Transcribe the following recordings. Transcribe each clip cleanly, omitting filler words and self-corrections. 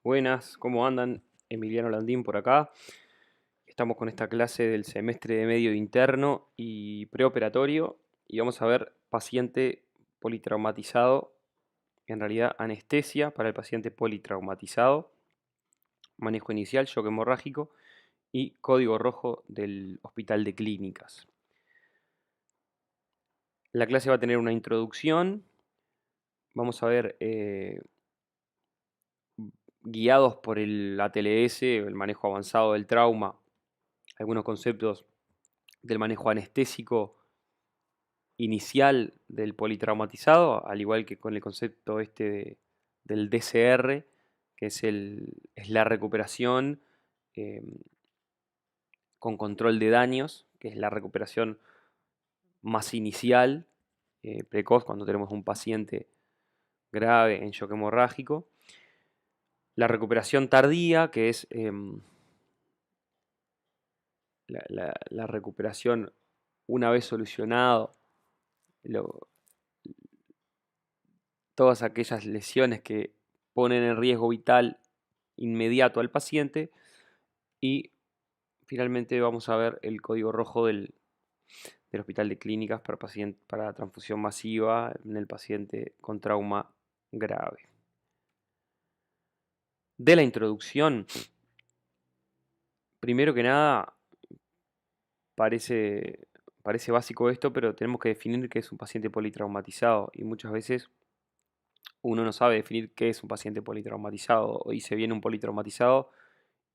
Buenas, ¿cómo andan? Emiliano Landín por acá. Estamos con esta clase del semestre de medio interno y preoperatorio y vamos a ver paciente politraumatizado, en realidad anestesia para el paciente politraumatizado, manejo inicial, shock hemorrágico y código rojo del Hospital de Clínicas. La clase va a tener una introducción, vamos a ver guiados por el ATLS, el manejo avanzado del trauma, algunos conceptos del manejo anestésico inicial del politraumatizado, al igual que con el concepto del DCR, que es la recuperación eh, con control de daños, que es la recuperación más inicial, precoz, cuando tenemos un paciente grave en shock hemorrágico. La recuperación tardía, que es la recuperación una vez solucionado lo- todas aquellas lesiones que ponen en riesgo vital inmediato al paciente. Y finalmente vamos a ver el código rojo del Hospital de Clínicas para transfusión masiva en el paciente con trauma grave. De la introducción, primero que nada, parece, parece básico esto, pero tenemos que definir qué es un paciente politraumatizado y muchas veces uno no sabe definir qué es un paciente politraumatizado o dice bien un politraumatizado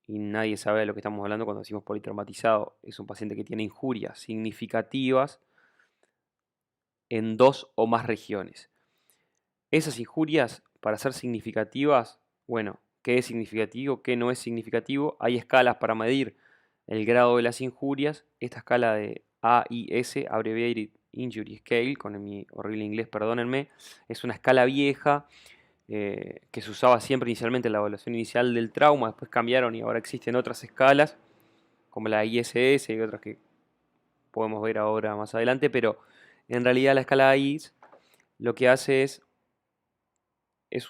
y nadie sabe de lo que estamos hablando cuando decimos politraumatizado. Es un paciente que tiene injurias significativas en dos o más regiones. Esas injurias, para ser significativas, bueno, ¿qué es significativo? ¿Qué no es significativo? Hay escalas para medir el grado de las injurias. Esta escala de AIS, Abbreviated Injury Scale, con mi horrible inglés, perdónenme, es una escala vieja que se usaba siempre inicialmente en la evaluación inicial del trauma, después cambiaron y ahora existen otras escalas, como la ISS y otras que podemos ver ahora más adelante, pero en realidad la escala AIS lo que hace es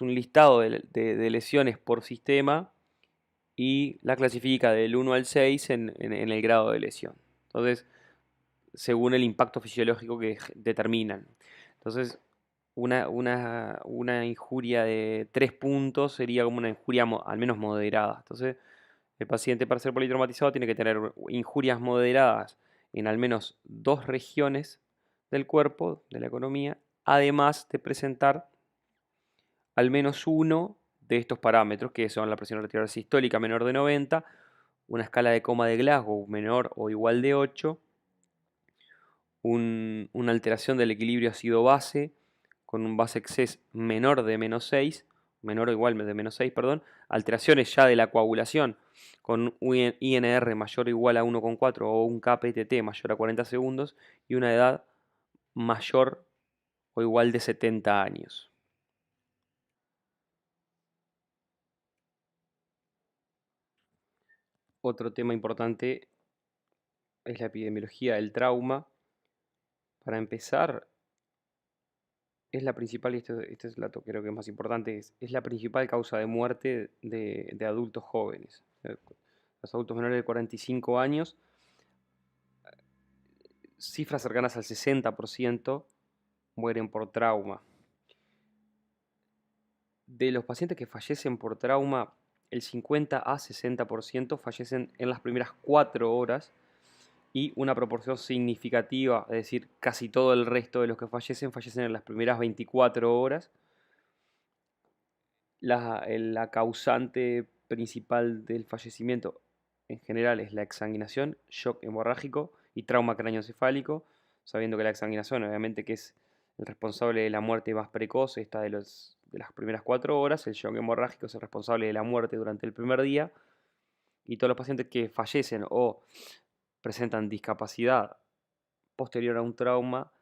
un listado de lesiones por sistema y la clasifica del 1 al 6 en el grado de lesión. Entonces, según el impacto fisiológico que determinan. Entonces, una injuria de 3 puntos sería como una injuria al menos moderada. Entonces, el paciente para ser politraumatizado tiene que tener injurias moderadas en al menos dos regiones del cuerpo, de la economía, además de presentar al menos uno de estos parámetros, que son la presión arterial sistólica menor de 90, una escala de coma de Glasgow menor o igual de 8, una alteración del equilibrio ácido-base con un base excess menor de menos 6, menor o igual de menos 6, perdón, alteraciones ya de la coagulación con un INR mayor o igual a 1,4 o un KPTT mayor a 40 segundos y una edad mayor o igual de 70 años. Otro tema importante es la epidemiología del trauma. Para empezar, es la principal, y este es el dato creo que es más importante, es la principal causa de muerte de adultos jóvenes. Los adultos menores de 45 años, cifras cercanas al 60% mueren por trauma. De los pacientes que fallecen por trauma, el 50 a 60% fallecen en las primeras 4 horas y una proporción significativa, es decir, casi todo el resto de los que fallecen en las primeras 24 horas. La causante principal del fallecimiento en general es la exsanguinación, shock hemorrágico y trauma craneoencefálico, sabiendo que la exsanguinación obviamente que es el responsable de la muerte más precoz, esta de las primeras 4 horas, el shock hemorrágico es el responsable de la muerte durante el primer día, y todos los pacientes que fallecen o presentan discapacidad posterior a un trauma,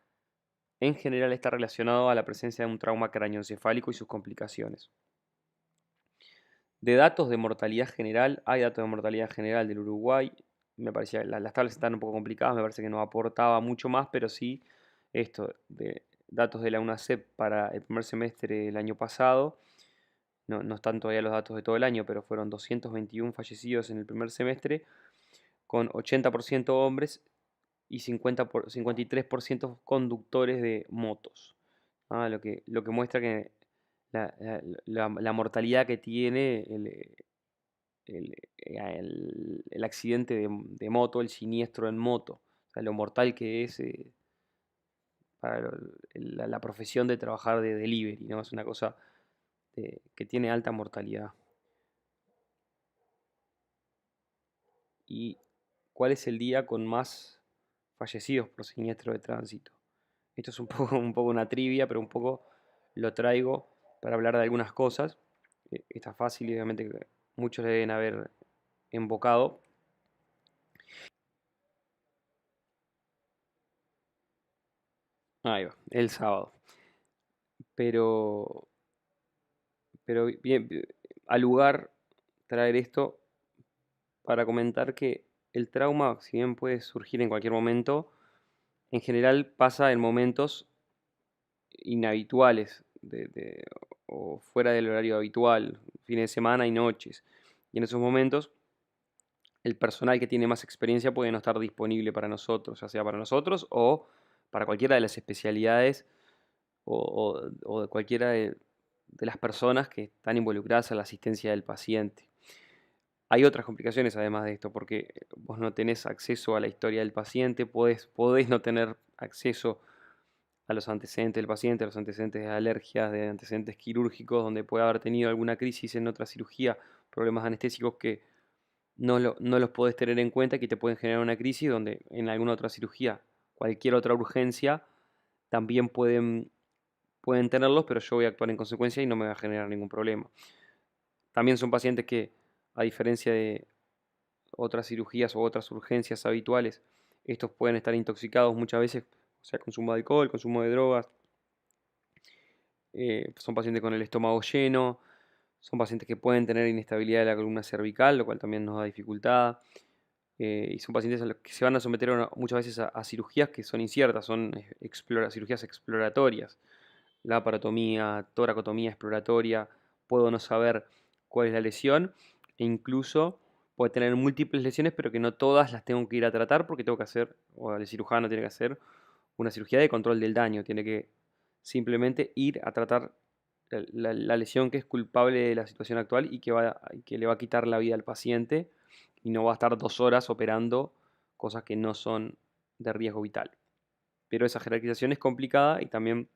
en general está relacionado a la presencia de un trauma craneoencefálico y sus complicaciones. De datos de mortalidad general, hay datos de mortalidad general del Uruguay. Me parecía, las tablas están un poco complicadas, me parece que no aportaba mucho más, pero sí esto de datos de la UNACEP para el primer semestre del año pasado. no están todavía los datos de todo el año, pero fueron 221 fallecidos en el primer semestre, con 80% hombres y 53% conductores de motos. Lo que muestra que la mortalidad que tiene el accidente de moto, el siniestro en moto, o sea, lo mortal que es para la profesión de trabajar de delivery, ¿no? Es una cosa que tiene alta mortalidad. ¿Y cuál es el día con más fallecidos por siniestro de tránsito? Esto es un poco, un poco una trivia, pero un poco lo traigo para hablar de algunas cosas. Está fácil y obviamente que muchos le deben haber invocado. Ahí va, el sábado. Pero, pero bien, al lugar traer esto para comentar que el trauma, si bien puede surgir en cualquier momento, en general pasa en momentos inhabituales o fuera del horario habitual, fines de semana y noches. Y en esos momentos el personal que tiene más experiencia puede no estar disponible para nosotros, ya sea para nosotros o para cualquiera de las especialidades o de cualquiera de las personas que están involucradas en la asistencia del paciente. Hay otras complicaciones además de esto, porque vos no tenés acceso a la historia del paciente, podés no tener acceso a los antecedentes del paciente, a los antecedentes de alergias, de antecedentes quirúrgicos, donde puede haber tenido alguna crisis en otra cirugía, problemas anestésicos que no los podés tener en cuenta, que te pueden generar una crisis donde en alguna otra cirugía, cualquier otra urgencia, también pueden tenerlos, pero yo voy a actuar en consecuencia y no me va a generar ningún problema. También son pacientes que, a diferencia de otras cirugías o otras urgencias habituales, estos pueden estar intoxicados muchas veces, o sea, consumo de alcohol, consumo de drogas, son pacientes con el estómago lleno, son pacientes que pueden tener inestabilidad de la columna cervical, lo cual también nos da dificultad, y son pacientes a los que se van a someter muchas veces a cirugías que son inciertas, son cirugías exploratorias, laparotomía, toracotomía exploratoria, puedo no saber cuál es la lesión e incluso puede tener múltiples lesiones, pero que no todas las tengo que ir a tratar porque tengo que hacer, o el cirujano tiene que hacer una cirugía de control del daño, tiene que simplemente ir a tratar la lesión que es culpable de la situación actual y que le va a quitar la vida al paciente y no va a estar 2 horas operando cosas que no son de riesgo vital. Pero esa jerarquización es complicada y también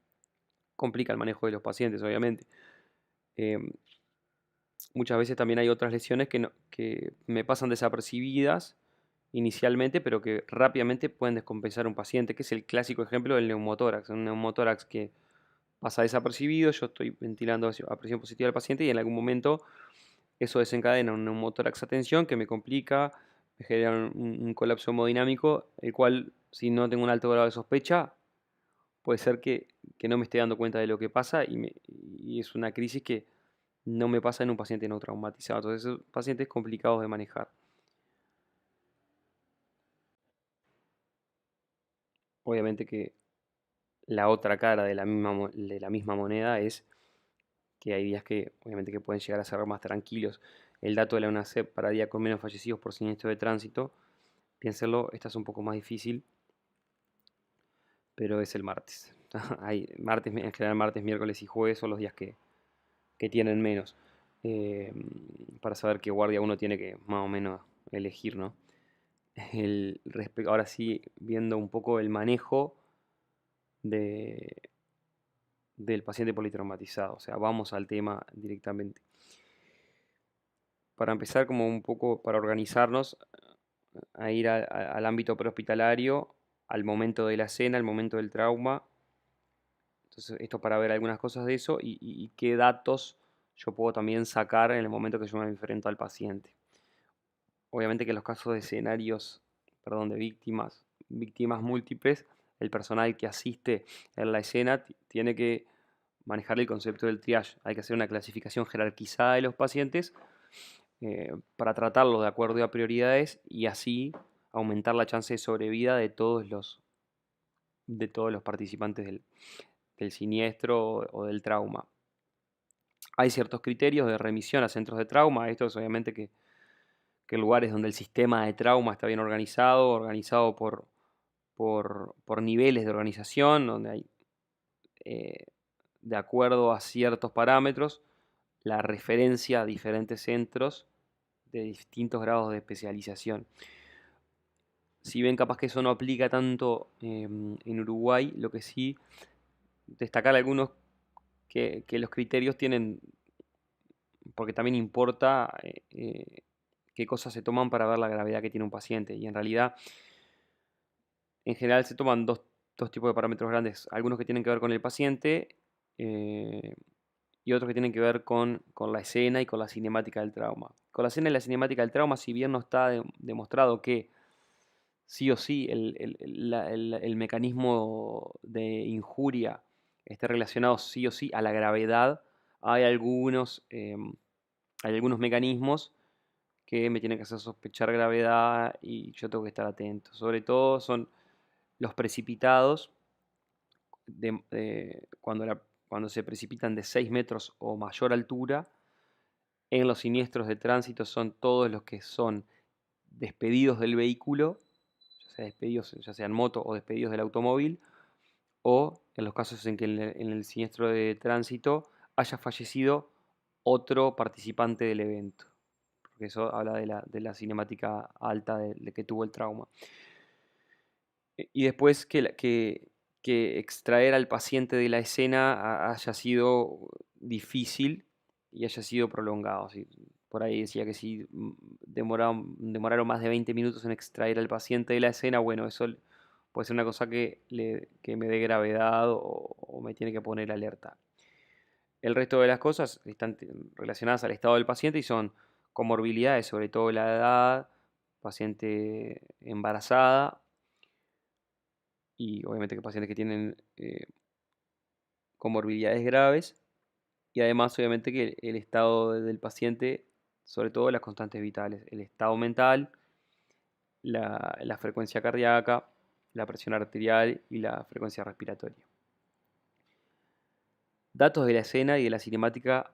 complica el manejo de los pacientes, obviamente. Em, Muchas veces también hay otras lesiones que me pasan desapercibidas inicialmente, pero que rápidamente pueden descompensar un paciente, que es el clásico ejemplo del neumotórax. Un neumotórax que pasa desapercibido, yo estoy ventilando a presión positiva al paciente y en algún momento eso desencadena un neumotórax a tensión que me complica, me genera un colapso hemodinámico, el cual si no tengo un alto grado de sospecha, puede ser que no me esté dando cuenta de lo que pasa y es una crisis que no me pasa en un paciente no traumatizado. Entonces, son pacientes complicados de manejar. Obviamente que la otra cara de la misma moneda es que hay días que obviamente que pueden llegar a ser más tranquilos. El dato de la UNACEP para día con menos fallecidos por siniestro de tránsito, piénsenlo, esta es un poco más difícil, pero es el martes. Hay martes, en general martes, miércoles y jueves son los días que tienen menos. eh, para saber qué guardia uno tiene que más o menos elegir, ¿no? Ahora sí, viendo un poco el manejo de, del paciente politraumatizado, o sea, vamos al tema directamente. Para empezar, como un poco para organizarnos, a ir al ámbito prehospitalario, al momento de la escena, al momento del trauma. Entonces, esto para ver algunas cosas de eso y qué datos yo puedo también sacar en el momento que yo me enfrento al paciente. Obviamente que en los casos de escenarios, perdón, de víctimas múltiples, el personal que asiste en la escena tiene que manejar el concepto del triage. Hay que hacer una clasificación jerarquizada de los pacientes para tratarlos de acuerdo a prioridades y así aumentar la chance de sobrevida de todos los participantes del siniestro o del trauma. Hay ciertos criterios de remisión a centros de trauma. Esto es obviamente que lugares donde el sistema de trauma está bien organizado, organizado por niveles de organización, donde hay, eh, de acuerdo a ciertos parámetros, la referencia a diferentes centros de distintos grados de especialización. Si bien capaz que eso no aplica tanto en Uruguay, lo que sí destacar algunos que los criterios tienen, porque también importa qué cosas se toman para ver la gravedad que tiene un paciente. Y en realidad, en general se toman dos tipos de parámetros grandes, algunos que tienen que ver con el paciente eh, y otros que tienen que ver con la escena y con la cinemática del trauma. Con la escena y la cinemática del trauma, si bien no está demostrado que sí o sí el mecanismo de injuria esté relacionado sí o sí a la gravedad, hay algunos mecanismos que me tienen que hacer sospechar gravedad y yo tengo que estar atento. Sobre todo son los precipitados, cuando se precipitan de 6 metros o mayor altura. En los siniestros de tránsito son todos los que son despedidos del vehículo, ya sea despedidos, ya sea en moto o despedidos del automóvil, o en los casos en que en el siniestro de tránsito haya fallecido otro participante del evento, porque eso habla de la cinemática alta de que tuvo el trauma. Y después que extraer al paciente de la escena haya sido difícil y haya sido prolongado. ¿Sí? Por ahí decía que si demoraron más de 20 minutos en extraer al paciente de la escena, bueno, eso puede ser una cosa que me dé gravedad o me tiene que poner alerta. El resto de las cosas están relacionadas al estado del paciente y son comorbilidades, sobre todo la edad, paciente embarazada y obviamente que pacientes que tienen comorbilidades graves y además obviamente que el estado del paciente, sobre todo las constantes vitales, el estado mental, la frecuencia cardíaca, la presión arterial y la frecuencia respiratoria. Datos de la escena y de la cinemática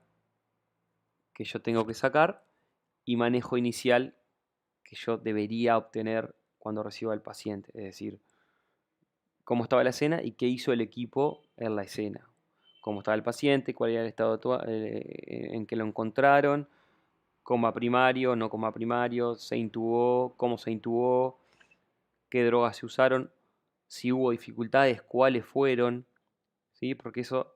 que yo tengo que sacar y manejo inicial que yo debería obtener cuando reciba al paciente, es decir, cómo estaba la escena y qué hizo el equipo en la escena, cómo estaba el paciente, cuál era el estado en que lo encontraron, coma primario, no coma primario, se intubó, cómo se intubó, qué drogas se usaron, si hubo dificultades, cuáles fueron, ¿sí? Porque eso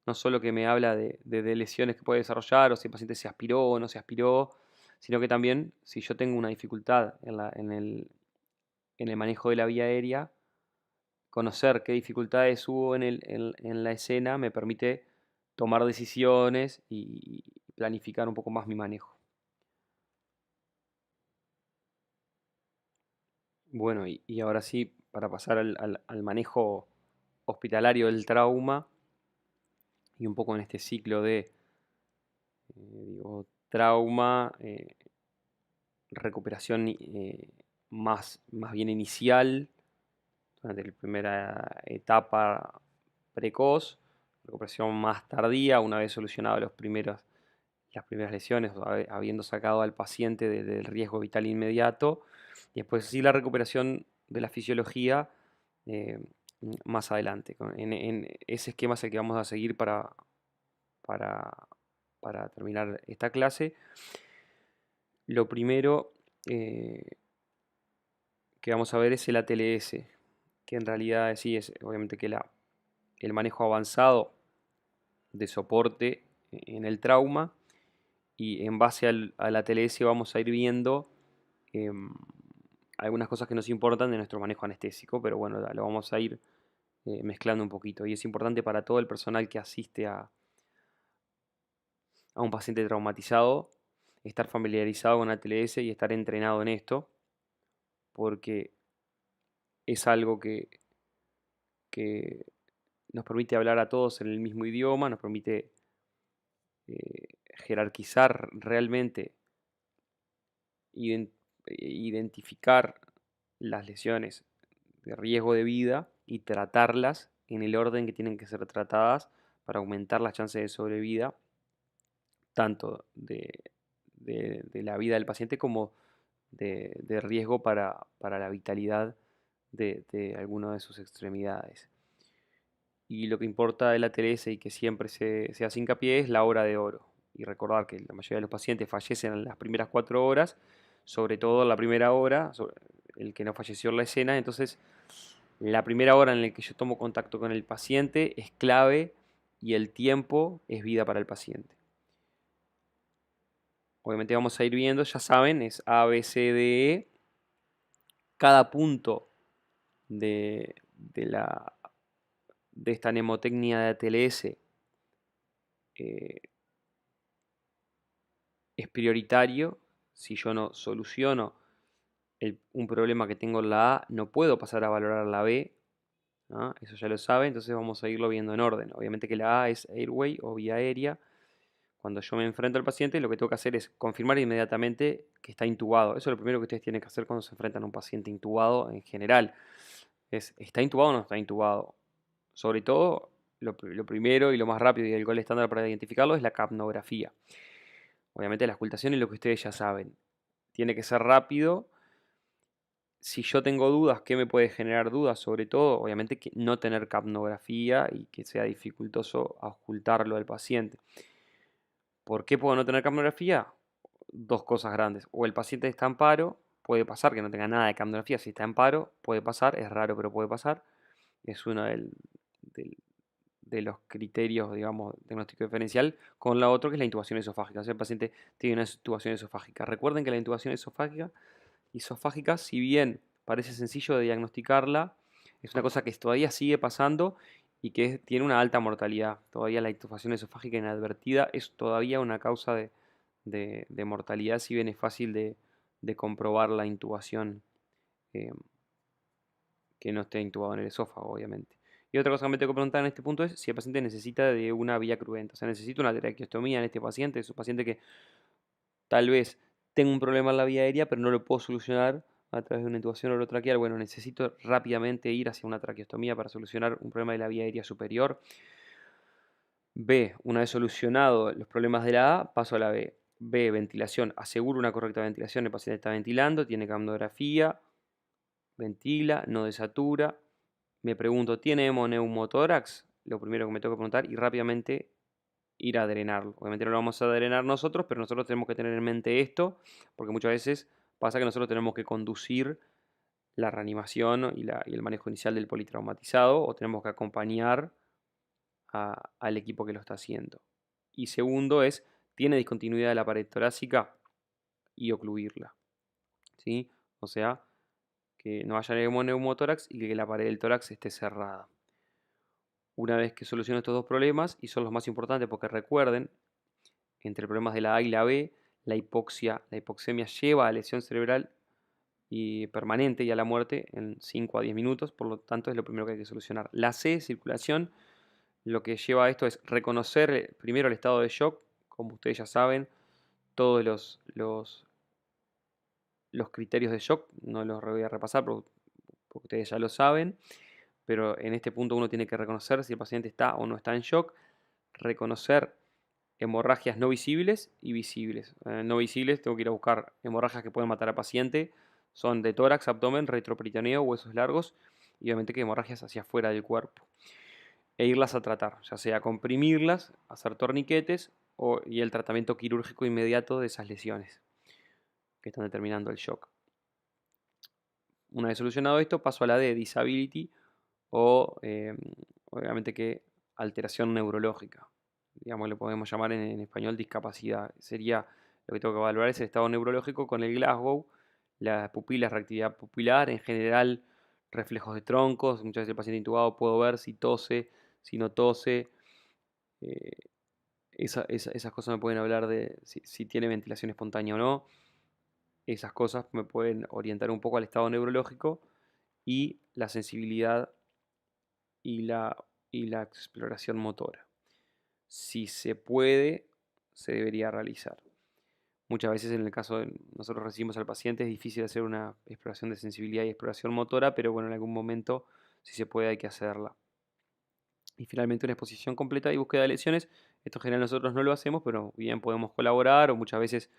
no solo que me habla de lesiones que puede desarrollar o si el paciente se aspiró o no se aspiró, sino que también si yo tengo una dificultad en el manejo de la vía aérea, conocer qué dificultades hubo en la escena me permite tomar decisiones y planificar un poco más mi manejo. Bueno, y ahora sí, para pasar al manejo hospitalario del trauma y un poco en este ciclo de trauma, recuperación más bien inicial, durante la primera etapa precoz, recuperación más tardía, una vez solucionado las primeras lesiones, habiendo sacado al paciente del riesgo vital inmediato, y después sí la recuperación de la fisiología eh, más adelante. En ese esquema es el que vamos a seguir para, para terminar esta clase. Lo primero que vamos a ver es el ATLS, que en realidad sí es obviamente que el manejo avanzado de soporte en el trauma y en base al ATLS vamos a ir viendo em, algunas cosas que nos importan de nuestro manejo anestésico, pero bueno, lo vamos a ir mezclando un poquito y es importante para todo el personal que asiste a un paciente traumatizado estar familiarizado con ATLS y estar entrenado en esto, porque es algo que nos permite hablar a todos en el mismo idioma, nos permite jerarquizar realmente, identificar las lesiones de riesgo de vida y tratarlas en el orden que tienen que ser tratadas para aumentar las chances de sobrevida tanto de la vida del paciente como de riesgo para la vitalidad de alguna de sus extremidades. Y lo que importa de la TLS y que siempre se hace hincapié es la hora de oro. Y recordar que la mayoría de los pacientes fallecen en las primeras 4 horas, sobre todo en la primera hora, el que no falleció en la escena. Entonces, la primera hora en la que yo tomo contacto con el paciente es clave y el tiempo es vida para el paciente. Obviamente vamos a ir viendo, ya saben, es A, B, C, D, E. Cada punto de esta mnemotecnia de ATLS eh, es prioritario. Si yo no soluciono un problema que tengo en la A, no puedo pasar a valorar la B, ¿no? Eso ya lo saben, entonces vamos a irlo viendo en orden. Obviamente que la A es airway o vía aérea. Cuando yo me enfrento al paciente, lo que tengo que hacer es confirmar inmediatamente que está intubado. Eso es lo primero que ustedes tienen que hacer cuando se enfrentan a un paciente intubado en general. ¿Está intubado o no está intubado? Sobre todo, lo primero y lo más rápido y el gol estándar para identificarlo es la capnografía. Obviamente la auscultación es lo que ustedes ya saben. Tiene que ser rápido. Si yo tengo dudas, ¿qué me puede generar dudas? Sobre todo, obviamente, que no tener capnografía y que sea dificultoso auscultarlo al paciente. ¿Por qué puedo no tener capnografía? Dos cosas grandes. O el paciente está en paro, puede pasar que no tenga nada de capnografía. Si está en paro, puede pasar, es raro, pero puede pasar. Es uno del- de los criterios, digamos, de diagnóstico diferencial, con la otra que es la intubación esofágica. O sea, el paciente tiene una intubación esofágica. Recuerden que la intubación esofágica, si bien parece sencillo de diagnosticarla, es una cosa que todavía sigue pasando y que tiene una alta mortalidad. Todavía la intubación esofágica inadvertida es todavía una causa de mortalidad, si bien es fácil de comprobar la intubación eh, que no esté intubado en el esófago, obviamente. Y otra cosa que me tengo que preguntar en este punto es si el paciente necesita de una vía cruenta, o sea, necesita una traqueostomía en este paciente. Es un paciente que tal vez tengo un problema en la vía aérea, pero no lo puedo solucionar a través de una intubación orotraqueal. Bueno, necesito rápidamente ir hacia una traqueostomía para solucionar un problema de la vía aérea superior. B, una vez solucionado los problemas de la A, paso a la B. B, ventilación. Aseguro una correcta ventilación. El paciente está ventilando, tiene capnografía, ventila, no desatura. Me pregunto, ¿tiene hemoneumotórax? Lo primero que me tengo que preguntar y rápidamente ir a drenarlo. Obviamente no lo vamos a drenar nosotros, pero nosotros tenemos que tener en mente esto, porque muchas veces pasa que nosotros tenemos que conducir la reanimación y el manejo inicial del politraumatizado, o tenemos que acompañar al equipo que lo está haciendo. Y segundo es, tiene discontinuidad de la pared torácica y ocluirla, ¿sí? O sea, que no haya neumotórax y que la pared del tórax esté cerrada. Una vez que soluciono estos dos problemas, y son los más importantes porque recuerden, entre problemas de la A y la B, la hipoxemia lleva a lesión cerebral y permanente y a la muerte en 5 a 10 minutos, por lo tanto es lo primero que hay que solucionar. La C, circulación, lo que lleva a esto es reconocer primero el estado de shock, como ustedes ya saben, todos los criterios de shock, no los voy a repasar porque ustedes ya lo saben, pero en este punto uno tiene que reconocer si el paciente está o no está en shock, reconocer hemorragias no visibles y visibles. No visibles, tengo que ir a buscar hemorragias que pueden matar al paciente, son de tórax, abdomen, retroperitoneo, huesos largos y obviamente que hemorragias hacia afuera del cuerpo. E irlas a tratar, ya sea comprimirlas, hacer torniquetes y el tratamiento quirúrgico inmediato de esas lesiones que están determinando el shock. Una vez solucionado esto, paso a la D, disability o obviamente que alteración neurológica. Digamos, le podemos llamar en español discapacidad. Sería lo que tengo que evaluar es el estado neurológico con el Glasgow, las pupilas, reactividad pupilar, en general reflejos de troncos. Muchas veces el paciente intubado puedo ver si tose, si no tose. eh, esas cosas me pueden hablar de si tiene ventilación espontánea o no. Esas cosas me pueden orientar un poco al estado neurológico y la sensibilidad y la exploración motora. Si se puede, se debería realizar. Muchas veces en el caso de nosotros recibimos al paciente es difícil hacer una exploración de sensibilidad y exploración motora, pero bueno, en algún momento si se puede hay que hacerla. Y finalmente una exposición completa y búsqueda de lesiones. Esto en general nosotros no lo hacemos, pero bien podemos colaborar o muchas veces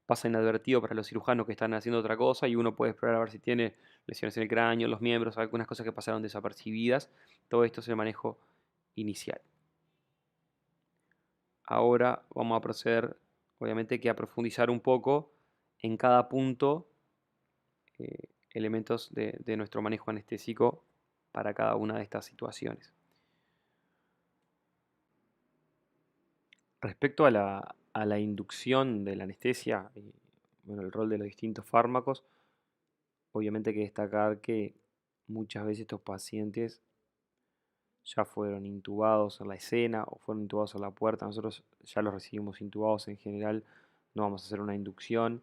pasa inadvertido para los cirujanos que están haciendo otra cosa y uno puede explorar a ver si tiene lesiones en el cráneo, los miembros, algunas cosas que pasaron desapercibidas. Todo esto es el manejo inicial. Ahora vamos a proceder, obviamente, que a profundizar un poco en cada punto elementos de nuestro manejo anestésico para cada una de estas situaciones. Respecto a la inducción de la anestesia, bueno, el rol de los distintos fármacos, obviamente hay que destacar que muchas veces estos pacientes ya fueron intubados en la escena o fueron intubados en la puerta. Nosotros ya los recibimos intubados en general, no vamos a hacer una inducción,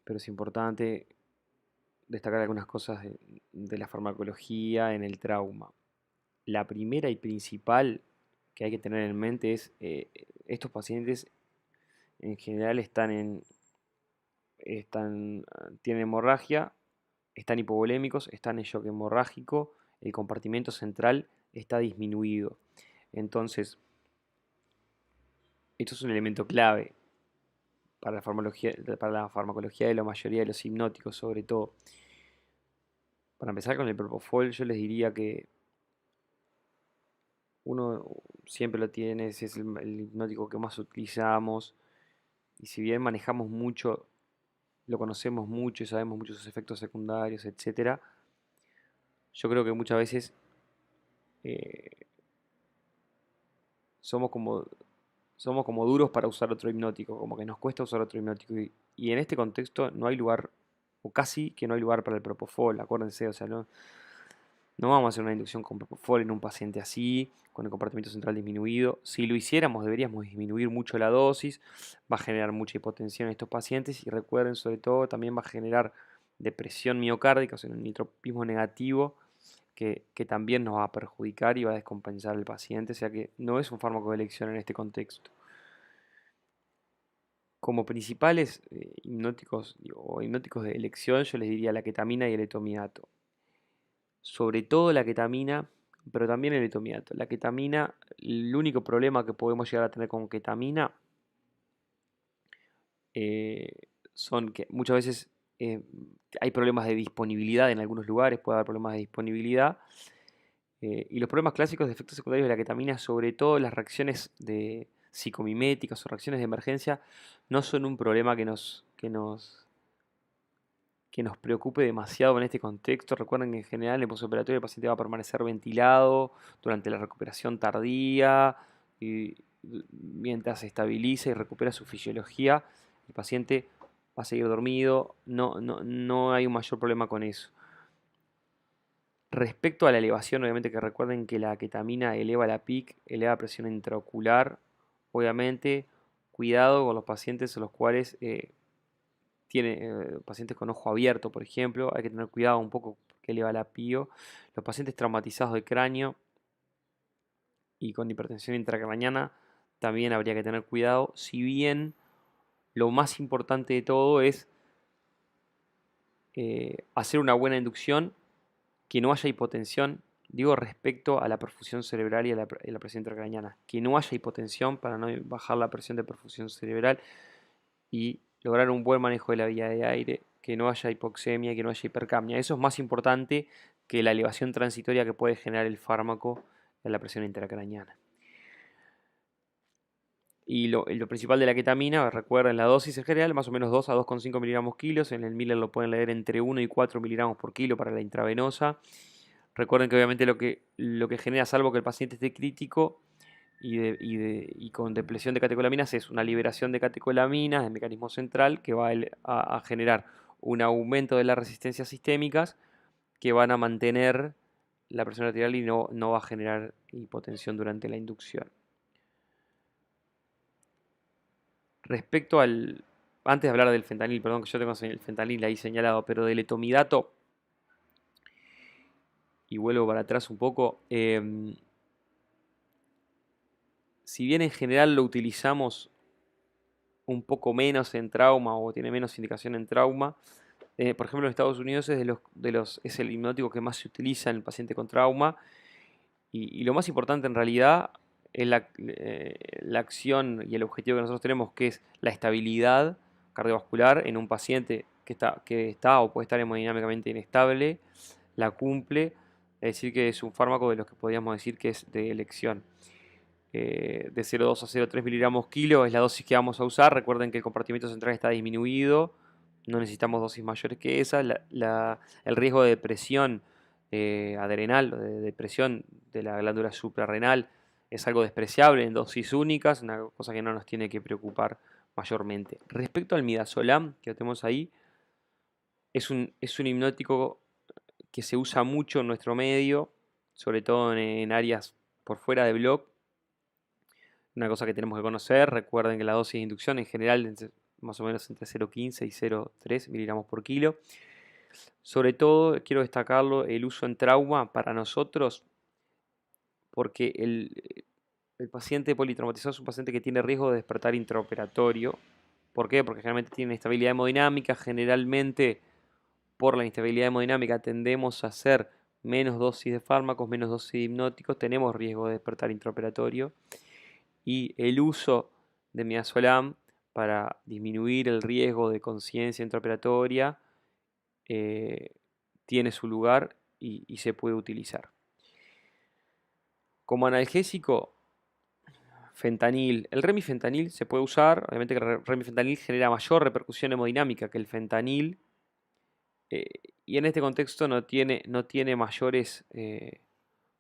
pero es importante destacar algunas cosas de la farmacología en el trauma. La primera y principal que hay que tener en mente es estos pacientes en general tienen hemorragia, están hipovolémicos, están en shock hemorrágico, el compartimento central está disminuido. Entonces, esto es un elemento clave para la farmacología de la mayoría de los hipnóticos, sobre todo. Para empezar con el propofol, yo les diría que uno siempre lo tiene, ese es el hipnótico que más utilizamos, y si bien manejamos mucho, lo conocemos mucho y sabemos mucho sus efectos secundarios, etcétera, yo creo que muchas veces eh, somos como, somos como duros para usar otro hipnótico, como que nos cuesta usar otro hipnótico. Y en este contexto no hay lugar, o casi que no hay lugar para el propofol, acuérdense, o sea, no vamos a hacer una inducción con propofol en un paciente así, con el compartimiento central disminuido. Si lo hiciéramos, deberíamos disminuir mucho la dosis, va a generar mucha hipotensión en estos pacientes y recuerden, sobre todo, también va a generar depresión miocárdica, o sea, un nitropismo negativo que también nos va a perjudicar y va a descompensar al paciente, o sea que no es un fármaco de elección en este contexto. Como principales hipnóticos o hipnóticos de elección, yo les diría la ketamina y el etomidato. Sobre todo la ketamina, pero también el etomidato. La ketamina, el único problema que podemos llegar a tener con ketamina eh, son que muchas veces eh, hay problemas de disponibilidad en algunos lugares, puede haber problemas de disponibilidad. Y los problemas clásicos de efectos secundarios de la ketamina, sobre todo las reacciones de psicomiméticas o reacciones de emergencia, no son un problema que nos preocupe demasiado en este contexto. Recuerden que en general en el postoperatorio el paciente va a permanecer ventilado durante la recuperación tardía y mientras se estabiliza y recupera su fisiología, el paciente va a seguir dormido, no hay un mayor problema con eso. Respecto a la elevación, obviamente que recuerden que la ketamina eleva la PIC, eleva la presión intraocular, obviamente cuidado con los pacientes a los cuales tiene pacientes con ojo abierto, por ejemplo, hay que tener cuidado un poco porque eleva la PIO. Los pacientes traumatizados de cráneo y con hipertensión intracraniana también habría que tener cuidado, si bien lo más importante de todo es hacer una buena inducción, que no haya hipotensión, digo respecto a la perfusión cerebral y a la presión intracraniana, que no haya hipotensión para no bajar la presión de perfusión cerebral y lograr un buen manejo de la vía de aire, que no haya hipoxemia, que no haya hipercapnia. Eso es más importante que la elevación transitoria que puede generar el fármaco en la presión intracraniana. Y lo principal de la ketamina, recuerden la dosis en general, más o menos 2 a 2,5 miligramos kilos. En el Miller lo pueden leer entre 1 y 4 miligramos por kilo para la intravenosa. Recuerden que obviamente lo que genera, salvo que el paciente esté crítico y con depresión de catecolaminas, es una liberación de catecolaminas del mecanismo central que va a generar un aumento de las resistencias sistémicas que van a mantener la presión arterial y no va a generar hipotensión durante la inducción. Respecto al... Antes de hablar del fentanil, perdón que yo tengo el fentanil ahí señalado, pero del etomidato, y vuelvo para atrás un poco, si bien en general lo utilizamos un poco menos en trauma o tiene menos indicación en trauma, por ejemplo en Estados Unidos es el hipnótico que más se utiliza en el paciente con trauma Y lo más importante en realidad es la acción y el objetivo que nosotros tenemos, que es la estabilidad cardiovascular en un paciente que está o puede estar hemodinámicamente inestable, la cumple, es decir, que es un fármaco de los que podríamos decir que es de elección. De 0,2 a 0,3 miligramos kilo es la dosis que vamos a usar. Recuerden que el compartimiento central está disminuido, no necesitamos dosis mayores que esa. El riesgo de depresión adrenal, o de depresión de la glándula suprarrenal, es algo despreciable en dosis únicas, una cosa que no nos tiene que preocupar mayormente. Respecto al midazolam, que lo tenemos ahí, es un hipnótico que se usa mucho en nuestro medio, sobre todo en áreas por fuera de bloc. Una cosa que tenemos que conocer, recuerden que la dosis de inducción en general es más o menos entre 0,15 y 0,3 miligramos por kilo. Sobre todo, quiero destacarlo, el uso en trauma para nosotros, porque el paciente politraumatizado es un paciente que tiene riesgo de despertar intraoperatorio. ¿Por qué? Porque generalmente tiene inestabilidad hemodinámica. Generalmente, por la inestabilidad hemodinámica, tendemos a hacer menos dosis de fármacos, menos dosis de hipnóticos, tenemos riesgo de despertar intraoperatorio. Y el uso de midazolam para disminuir el riesgo de conciencia intraoperatoria eh, tiene su lugar y se puede utilizar. Como analgésico, fentanil. El remifentanil se puede usar, obviamente que el remifentanil genera mayor repercusión hemodinámica que el fentanil, eh, y en este contexto no tiene mayores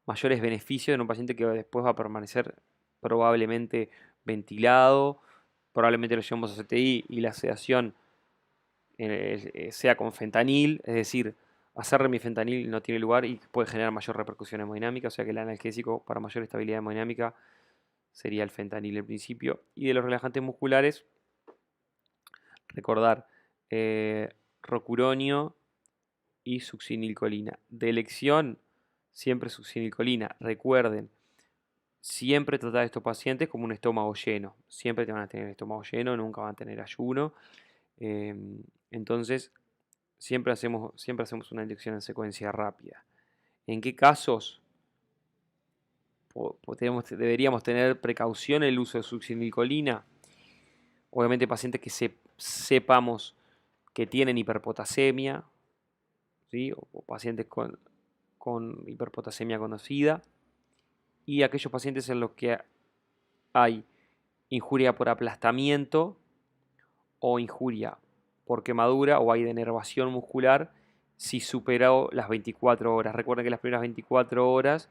beneficios en un paciente que después va a permanecer probablemente ventilado, probablemente lo llevamos a CTI y la sedación sea con fentanil, es decir, hacer remifentanil no tiene lugar y puede generar mayor repercusión hemodinámica, o sea que el analgésico para mayor estabilidad hemodinámica sería el fentanil en principio. Y de los relajantes musculares, recordar rocuronio y succinilcolina. De elección, siempre succinilcolina. Recuerden, siempre tratar a estos pacientes como un estómago lleno. Siempre te van a tener el estómago lleno, nunca van a tener ayuno. Entonces, siempre hacemos una inyección en secuencia rápida. ¿En qué casos deberíamos tener precaución en el uso de succinilcolina? Obviamente pacientes que sepamos que tienen hiperpotasemia, ¿sí? O pacientes con hiperpotasemia conocida, y aquellos pacientes en los que hay injuria por aplastamiento o injuria por quemadura o hay denervación muscular si superó las 24 horas. Recuerden que las primeras 24 horas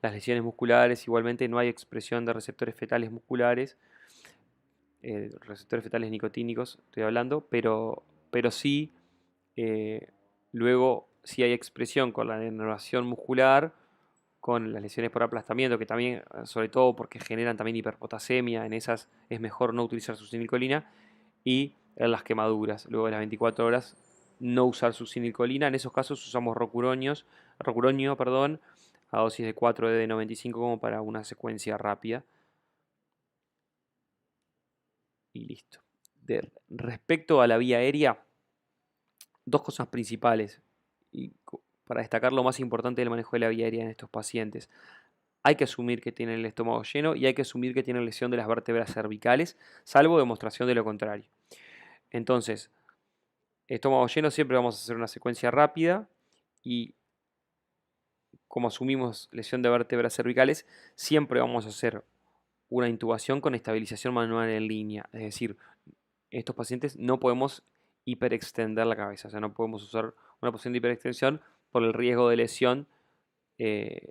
las lesiones musculares igualmente no hay expresión de receptores fetales musculares, receptores fetales nicotínicos estoy hablando, pero sí luego sí hay expresión con la denervación muscular, con las lesiones por aplastamiento, que también, sobre todo porque generan también hiperpotasemia, en esas es mejor no utilizar succinilcolina, y en las quemaduras, luego de las 24 horas, no usar succinilcolina. En esos casos usamos rocuronio, perdón, a dosis de 4 de 95 como para una secuencia rápida. Y listo. Respecto a la vía aérea, dos cosas principales y para destacar lo más importante del manejo de la vía aérea en estos pacientes. Hay que asumir que tienen el estómago lleno y hay que asumir que tienen lesión de las vértebras cervicales, salvo demostración de lo contrario. Entonces, estómago lleno siempre vamos a hacer una secuencia rápida y como asumimos lesión de vértebras cervicales, siempre vamos a hacer una intubación con estabilización manual en línea. Es decir, estos pacientes no podemos hiperextender la cabeza, o sea, no podemos usar una posición de hiperextensión por el riesgo de lesión eh,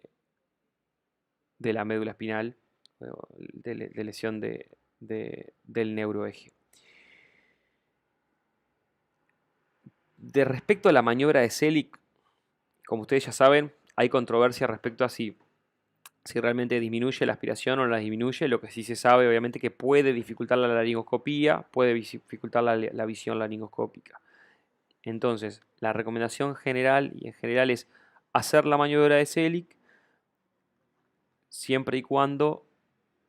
de la médula espinal, de lesión del neuroeje. De respecto a la maniobra de Selig, como ustedes ya saben, hay controversia respecto a si realmente disminuye la aspiración o no la disminuye. Lo que sí se sabe, obviamente, que puede dificultar la laringoscopía, puede dificultar la visión laringoscópica. Entonces, la recomendación general y en general es hacer la maniobra de Selig siempre y cuando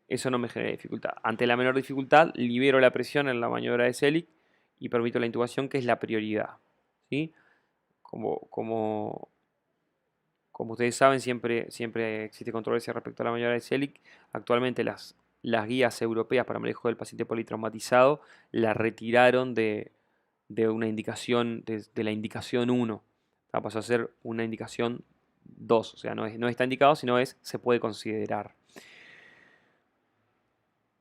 eso no me genere dificultad. Ante la menor dificultad, libero la presión en la maniobra de Selig y permito la intubación, que es la prioridad, ¿sí? Como como ustedes saben, siempre existe controversia respecto a la maniobra de Selig. Actualmente las guías europeas para manejo del paciente politraumatizado la retiraron de una indicación, de la indicación 1. Pasó a ser una indicación 2, o sea, no está indicado, sino se puede considerar.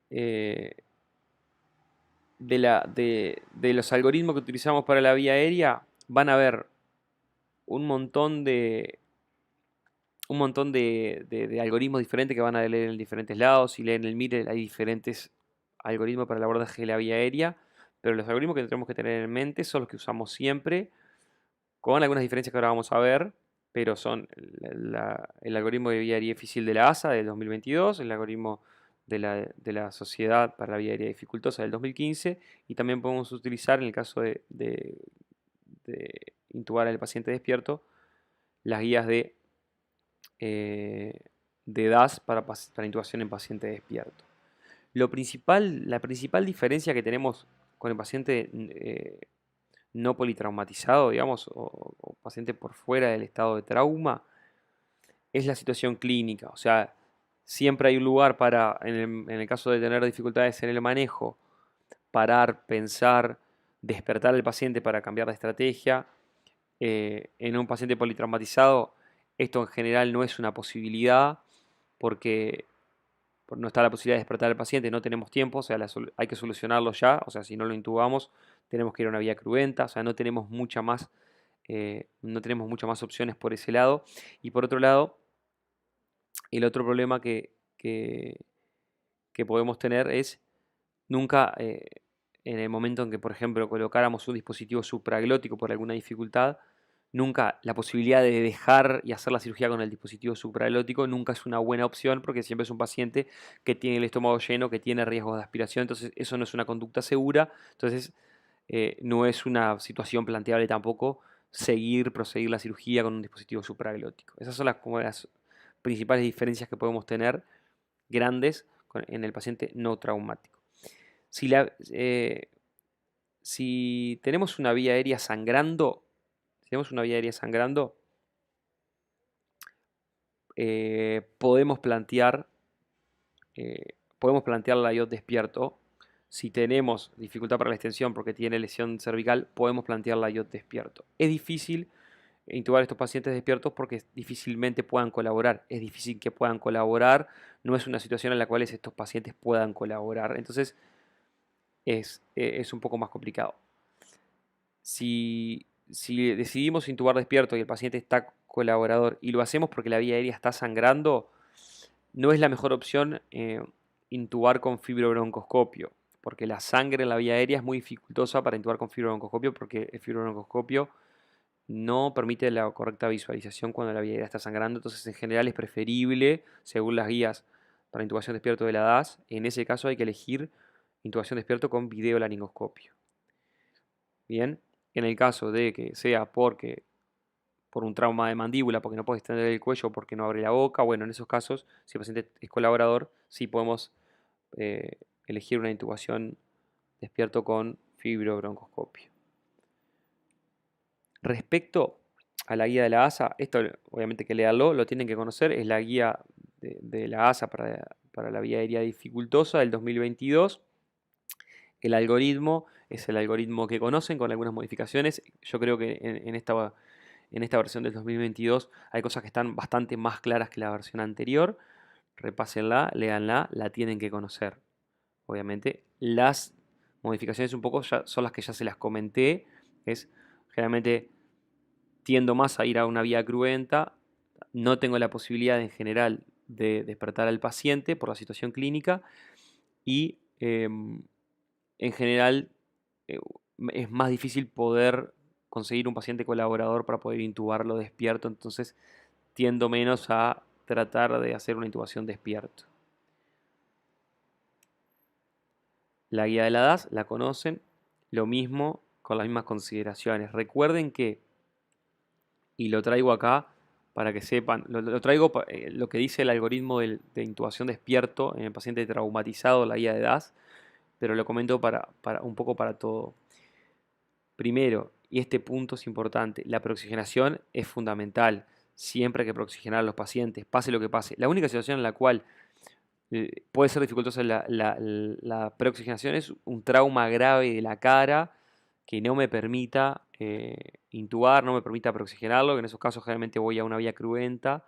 Eh, de los algoritmos que utilizamos para la vía aérea, van a haber un montón de algoritmos diferentes que van a leer en diferentes lados. Si leen el MIRE, hay diferentes algoritmos para el abordaje de la vía aérea, pero los algoritmos que tenemos que tener en mente son los que usamos siempre, con algunas diferencias que ahora vamos a ver, pero son el algoritmo de vía aérea difícil de la ASA del 2022, el algoritmo de la Sociedad para la Vía Aérea Dificultosa del 2015, y también podemos utilizar, en el caso de intubar al paciente despierto, las guías de DAS para intubación en paciente despierto. La principal diferencia que tenemos con el paciente no politraumatizado, digamos, o paciente por fuera del estado de trauma, es la situación clínica. O sea, siempre hay un lugar para, en el caso de tener dificultades en el manejo, parar, pensar, despertar al paciente para cambiar de estrategia. En un paciente politraumatizado, esto en general no es una posibilidad porque no está la posibilidad de despertar al paciente, no tenemos tiempo, o sea, hay que solucionarlo ya, o sea, si no lo intubamos, tenemos que ir a una vía cruenta, o sea, no tenemos muchas más opciones por ese lado. Y por otro lado, el otro problema que podemos tener es nunca, en el momento en que, por ejemplo, colocáramos un dispositivo supraglótico por alguna dificultad, nunca la posibilidad de dejar y hacer la cirugía con el dispositivo supraglótico nunca es una buena opción porque siempre es un paciente que tiene el estómago lleno, que tiene riesgos de aspiración, entonces eso no es una conducta segura, entonces no es una situación planteable tampoco proseguir la cirugía con un dispositivo supraglótico. Esas son como las principales diferencias que podemos tener grandes en el paciente no traumático. Si tenemos una vía aérea sangrando, podemos plantear la IOT despierto. Si tenemos dificultad para la extensión porque tiene lesión cervical, podemos plantear la IOT despierto. Es difícil intubar a estos pacientes despiertos porque difícilmente puedan colaborar. Es difícil que puedan colaborar. No es una situación en la cual estos pacientes puedan colaborar. Entonces es un poco más complicado. Si decidimos intubar despierto y el paciente está colaborador y lo hacemos porque la vía aérea está sangrando, no es la mejor opción intubar con fibrobroncoscopio, porque la sangre en la vía aérea es muy dificultosa para intubar con fibrobroncoscopio porque el fibrobroncoscopio no permite la correcta visualización cuando la vía aérea está sangrando, entonces en general es preferible, según las guías para intubación despierto de la DAS, en ese caso hay que elegir intubación despierto con videolaringoscopio. Bien, en el caso de que sea por un trauma de mandíbula, porque no puede extender el cuello, porque no abre la boca, bueno, en esos casos, si el paciente es colaborador, sí podemos eh, elegir una intubación despierto con fibrobroncoscopio. Respecto a la guía de la ASA, esto obviamente que leanlo, lo tienen que conocer, es la guía de la ASA para la vía aérea dificultosa del 2022. El algoritmo es el algoritmo que conocen con algunas modificaciones. Yo creo que en esta versión del 2022 hay cosas que están bastante más claras que la versión anterior. Repásenla, léanla, la tienen que conocer. Obviamente, las modificaciones un poco son las que ya se las comenté. Generalmente tiendo más a ir a una vía cruenta. No tengo la posibilidad en general de despertar al paciente por la situación clínica y en general eh, es más difícil poder conseguir un paciente colaborador para poder intubarlo despierto, entonces tiendo menos a tratar de hacer una intubación despierto. La guía de la DAS la conocen, lo mismo con las mismas consideraciones. Recuerden que, y lo traigo acá para que sepan, lo traigo lo que dice el algoritmo de intubación despierto en el paciente traumatizado, la guía de DAS, pero lo comento un poco para todo. Primero, y este punto es importante, la preoxigenación es fundamental. siempre hay que preoxigenar a los pacientes, pase lo que pase. La única situación en la cual puede ser dificultosa la preoxigenación es un trauma grave de la cara que no me permita intubar, no me permita preoxigenarlo, que en esos casos generalmente voy a una vía cruenta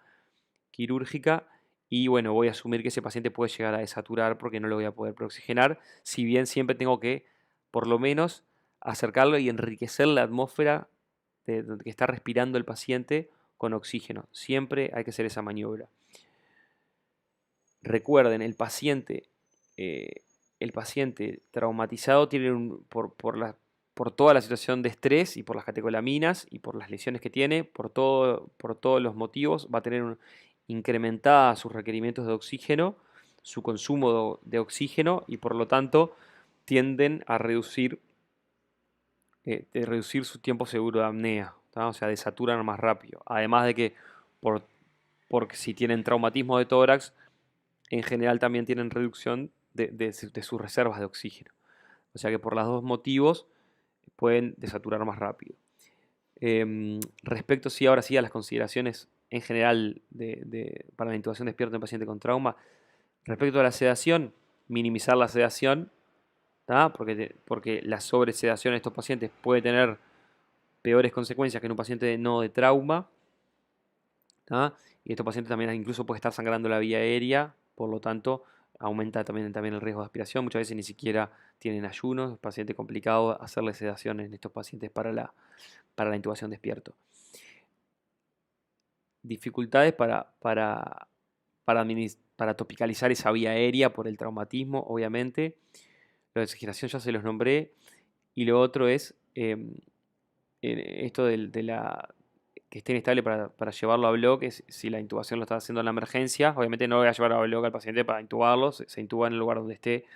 quirúrgica y bueno, voy a asumir que ese paciente puede llegar a desaturar porque no lo voy a poder preoxigenar, si bien siempre tengo que por lo menos acercarlo y enriquecer la atmósfera de donde que está respirando el paciente con oxígeno. Siempre hay que hacer esa maniobra. Recuerden, eh, el paciente traumatizado tiene por toda la situación de estrés y por las catecolaminas y por las lesiones que tiene, por todos los motivos, va a tener incrementada sus requerimientos de oxígeno, su consumo de oxígeno y por lo tanto tienden a reducir su tiempo seguro de apnea, ¿tá? O sea, desaturan más rápido. Además de que por, porque si tienen traumatismo de tórax, en general también tienen reducción de sus reservas de oxígeno. O sea que por los dos motivos pueden desaturar más rápido. Respecto, sí, ahora sí, a las consideraciones en general para la intubación despierta en paciente con trauma, respecto a la sedación, minimizar la sedación, ¿tá? Porque la sobresedación en estos pacientes puede tener peores consecuencias que en un paciente no de trauma, ¿tá? Y estos pacientes también incluso puede estar sangrando la vía aérea, por lo tanto aumenta también el riesgo de aspiración. Muchas veces ni siquiera tienen ayunos, es paciente complicado hacerle sedación en estos pacientes para la intubación despierto. Dificultades para topicalizar esa vía aérea por el traumatismo, obviamente. Lo de oxigenación ya se los nombré. Y lo otro es esto que esté inestable para llevarlo a bloque. Si la intubación lo está haciendo en la emergencia, obviamente no voy a llevar a bloque al paciente para intubarlo, se intuba en el lugar donde esté,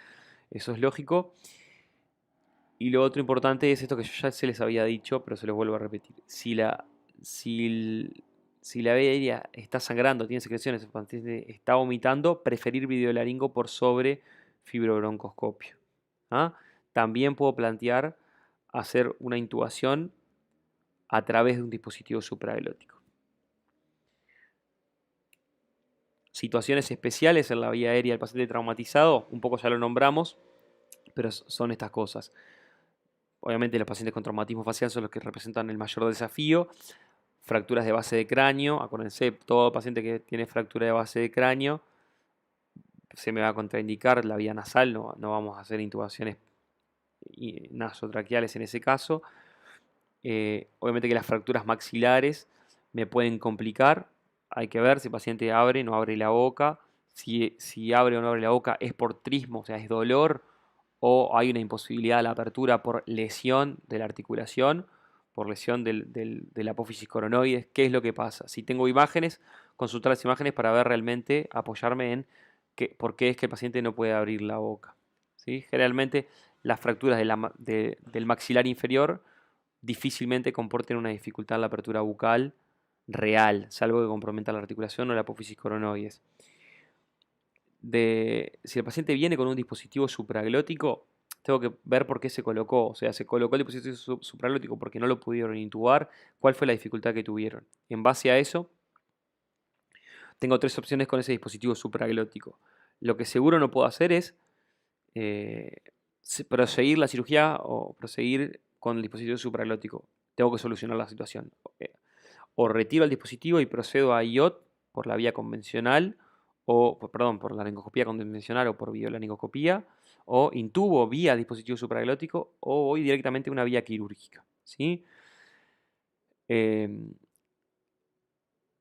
eso es lógico. Y lo otro importante es esto que yo ya se les había dicho, pero se los vuelvo a repetir. Si la vía aérea está sangrando, tiene secreciones, el paciente está vomitando, preferir videolaringo por sobre fibrobroncoscopio. ¿Ah? También puedo plantear hacer una intubación a través de un dispositivo supraglótico. Situaciones especiales en la vía aérea del paciente traumatizado, un poco ya lo nombramos, pero son estas cosas. Obviamente los pacientes con traumatismo facial son los que representan el mayor desafío. Fracturas de base de cráneo, acuérdense, todo paciente que tiene fractura de base de cráneo se me va a contraindicar la vía nasal, no vamos a hacer intubaciones nasotraqueales en ese caso. Obviamente que las fracturas maxilares me pueden complicar, hay que ver si el paciente abre o no abre la boca, si abre o no abre la boca es por trismo, o sea, es dolor, o hay una imposibilidad de la apertura por lesión de la articulación, por lesión de la apófisis coronoides. ¿Qué es lo que pasa? Si tengo imágenes, consultar las imágenes para ver realmente, apoyarme en por qué es que el paciente no puede abrir la boca. ¿Sí? Generalmente las fracturas del maxilar inferior difícilmente comporten una dificultad en la apertura bucal real, salvo que comprometa la articulación o la apófisis coronoides. Si el paciente viene con un dispositivo supraglótico, tengo que ver por qué se colocó. O sea, se colocó el dispositivo supraglótico porque no lo pudieron intubar, cuál fue la dificultad que tuvieron. En base a eso, tengo tres opciones con ese dispositivo supraglótico. Lo que seguro no puedo hacer es eh, proseguir la cirugía o proseguir con el dispositivo supraglótico. Tengo que solucionar la situación. O retiro el dispositivo y procedo a IOT por la vía convencional, perdón, por la laringoscopía convencional o por videolaringoscopía, o intubo vía dispositivo supraglótico o voy directamente a una vía quirúrgica. ¿Sí?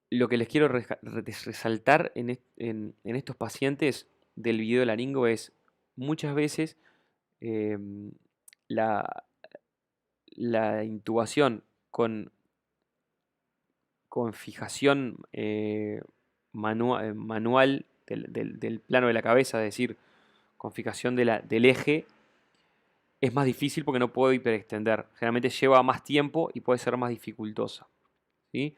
Lo que les quiero resaltar en estos pacientes del videolaringo es muchas veces la, la intubación con fijación manual del plano de la cabeza, es decir, con fijación del eje, es más difícil porque no puedo hiperextender. Generalmente lleva más tiempo y puede ser más dificultosa. ¿Sí?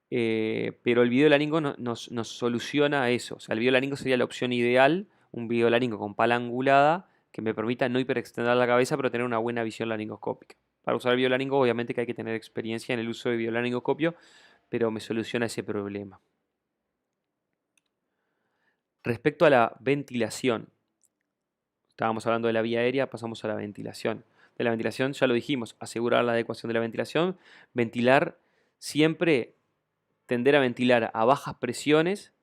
Pero el videolaringo nos soluciona eso. O sea, el videolaringo sería la opción ideal, un videolaringo con pala angulada que me permita no hiperextender la cabeza, pero tener una buena visión laringoscópica. Para usar el videolaringo, obviamente que hay que tener experiencia en el uso de videolaringoscopio, pero me soluciona ese problema. Respecto a la ventilación, estábamos hablando de la vía aérea, pasamos a la ventilación. De la ventilación ya lo dijimos, asegurar la adecuación de la ventilación, ventilar siempre, tender a ventilar a bajas presiones,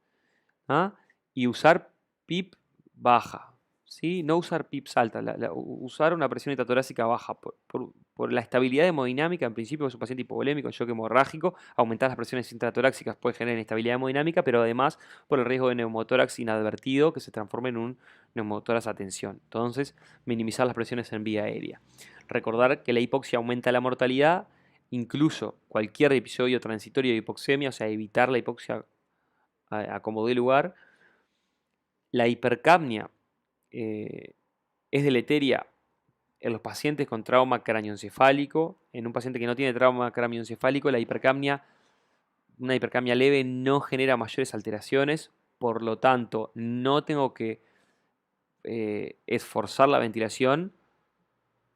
¿ah? Y usar PIP baja, ¿sí? No usar PIPs altas, usar una presión intratorácica baja por la estabilidad hemodinámica. En principio es un paciente hipovolémico, shock hemorrágico, aumentar las presiones intratorácicas puede generar inestabilidad hemodinámica, pero además por el riesgo de neumotórax inadvertido que se transforme en un neumotórax a tensión. Entonces, minimizar las presiones en vía aérea. Recordar que la hipoxia aumenta la mortalidad, incluso cualquier episodio transitorio de hipoxemia, o sea, evitar la hipoxia a como dé lugar. La hipercapnia es deleteria en los pacientes con trauma craneoencefálico. En un paciente que no tiene trauma craneoencefálico, una hipercapnia leve no genera mayores alteraciones, por lo tanto, no tengo que esforzar la ventilación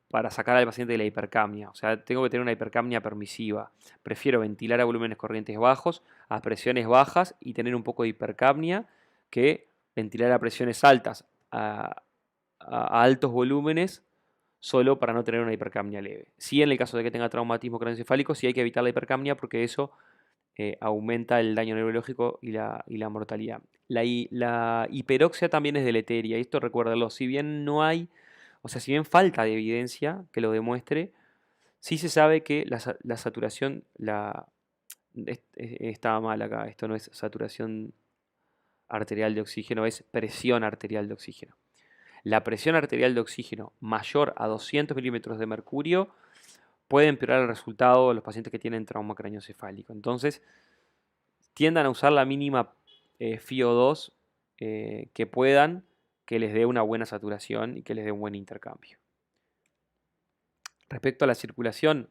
para sacar al paciente de la hipercapnia. O sea, tengo que tener una hipercapnia permisiva. Prefiero ventilar a volúmenes corrientes bajos, a presiones bajas y tener un poco de hipercapnia que ventilar a presiones altas, a altos volúmenes, solo para no tener una hipercapnia leve. Sí, en el caso de que tenga traumatismo craneoencefálico, sí hay que evitar la hipercapnia porque eso aumenta el daño neurológico y la mortalidad. La hiperoxia también es deleteria, y esto recuérdalo, si bien no hay, o sea, si bien falta de evidencia que lo demuestre, sí se sabe que la saturación, está mal acá, esto no es saturación arterial de oxígeno, es presión arterial de oxígeno. La presión arterial de oxígeno mayor a 200 milímetros de mercurio puede empeorar el resultado de los pacientes que tienen trauma craneoencefálico. Entonces, tiendan a usar la mínima FiO2 que puedan, que les dé una buena saturación y que les dé un buen intercambio. Respecto a la circulación,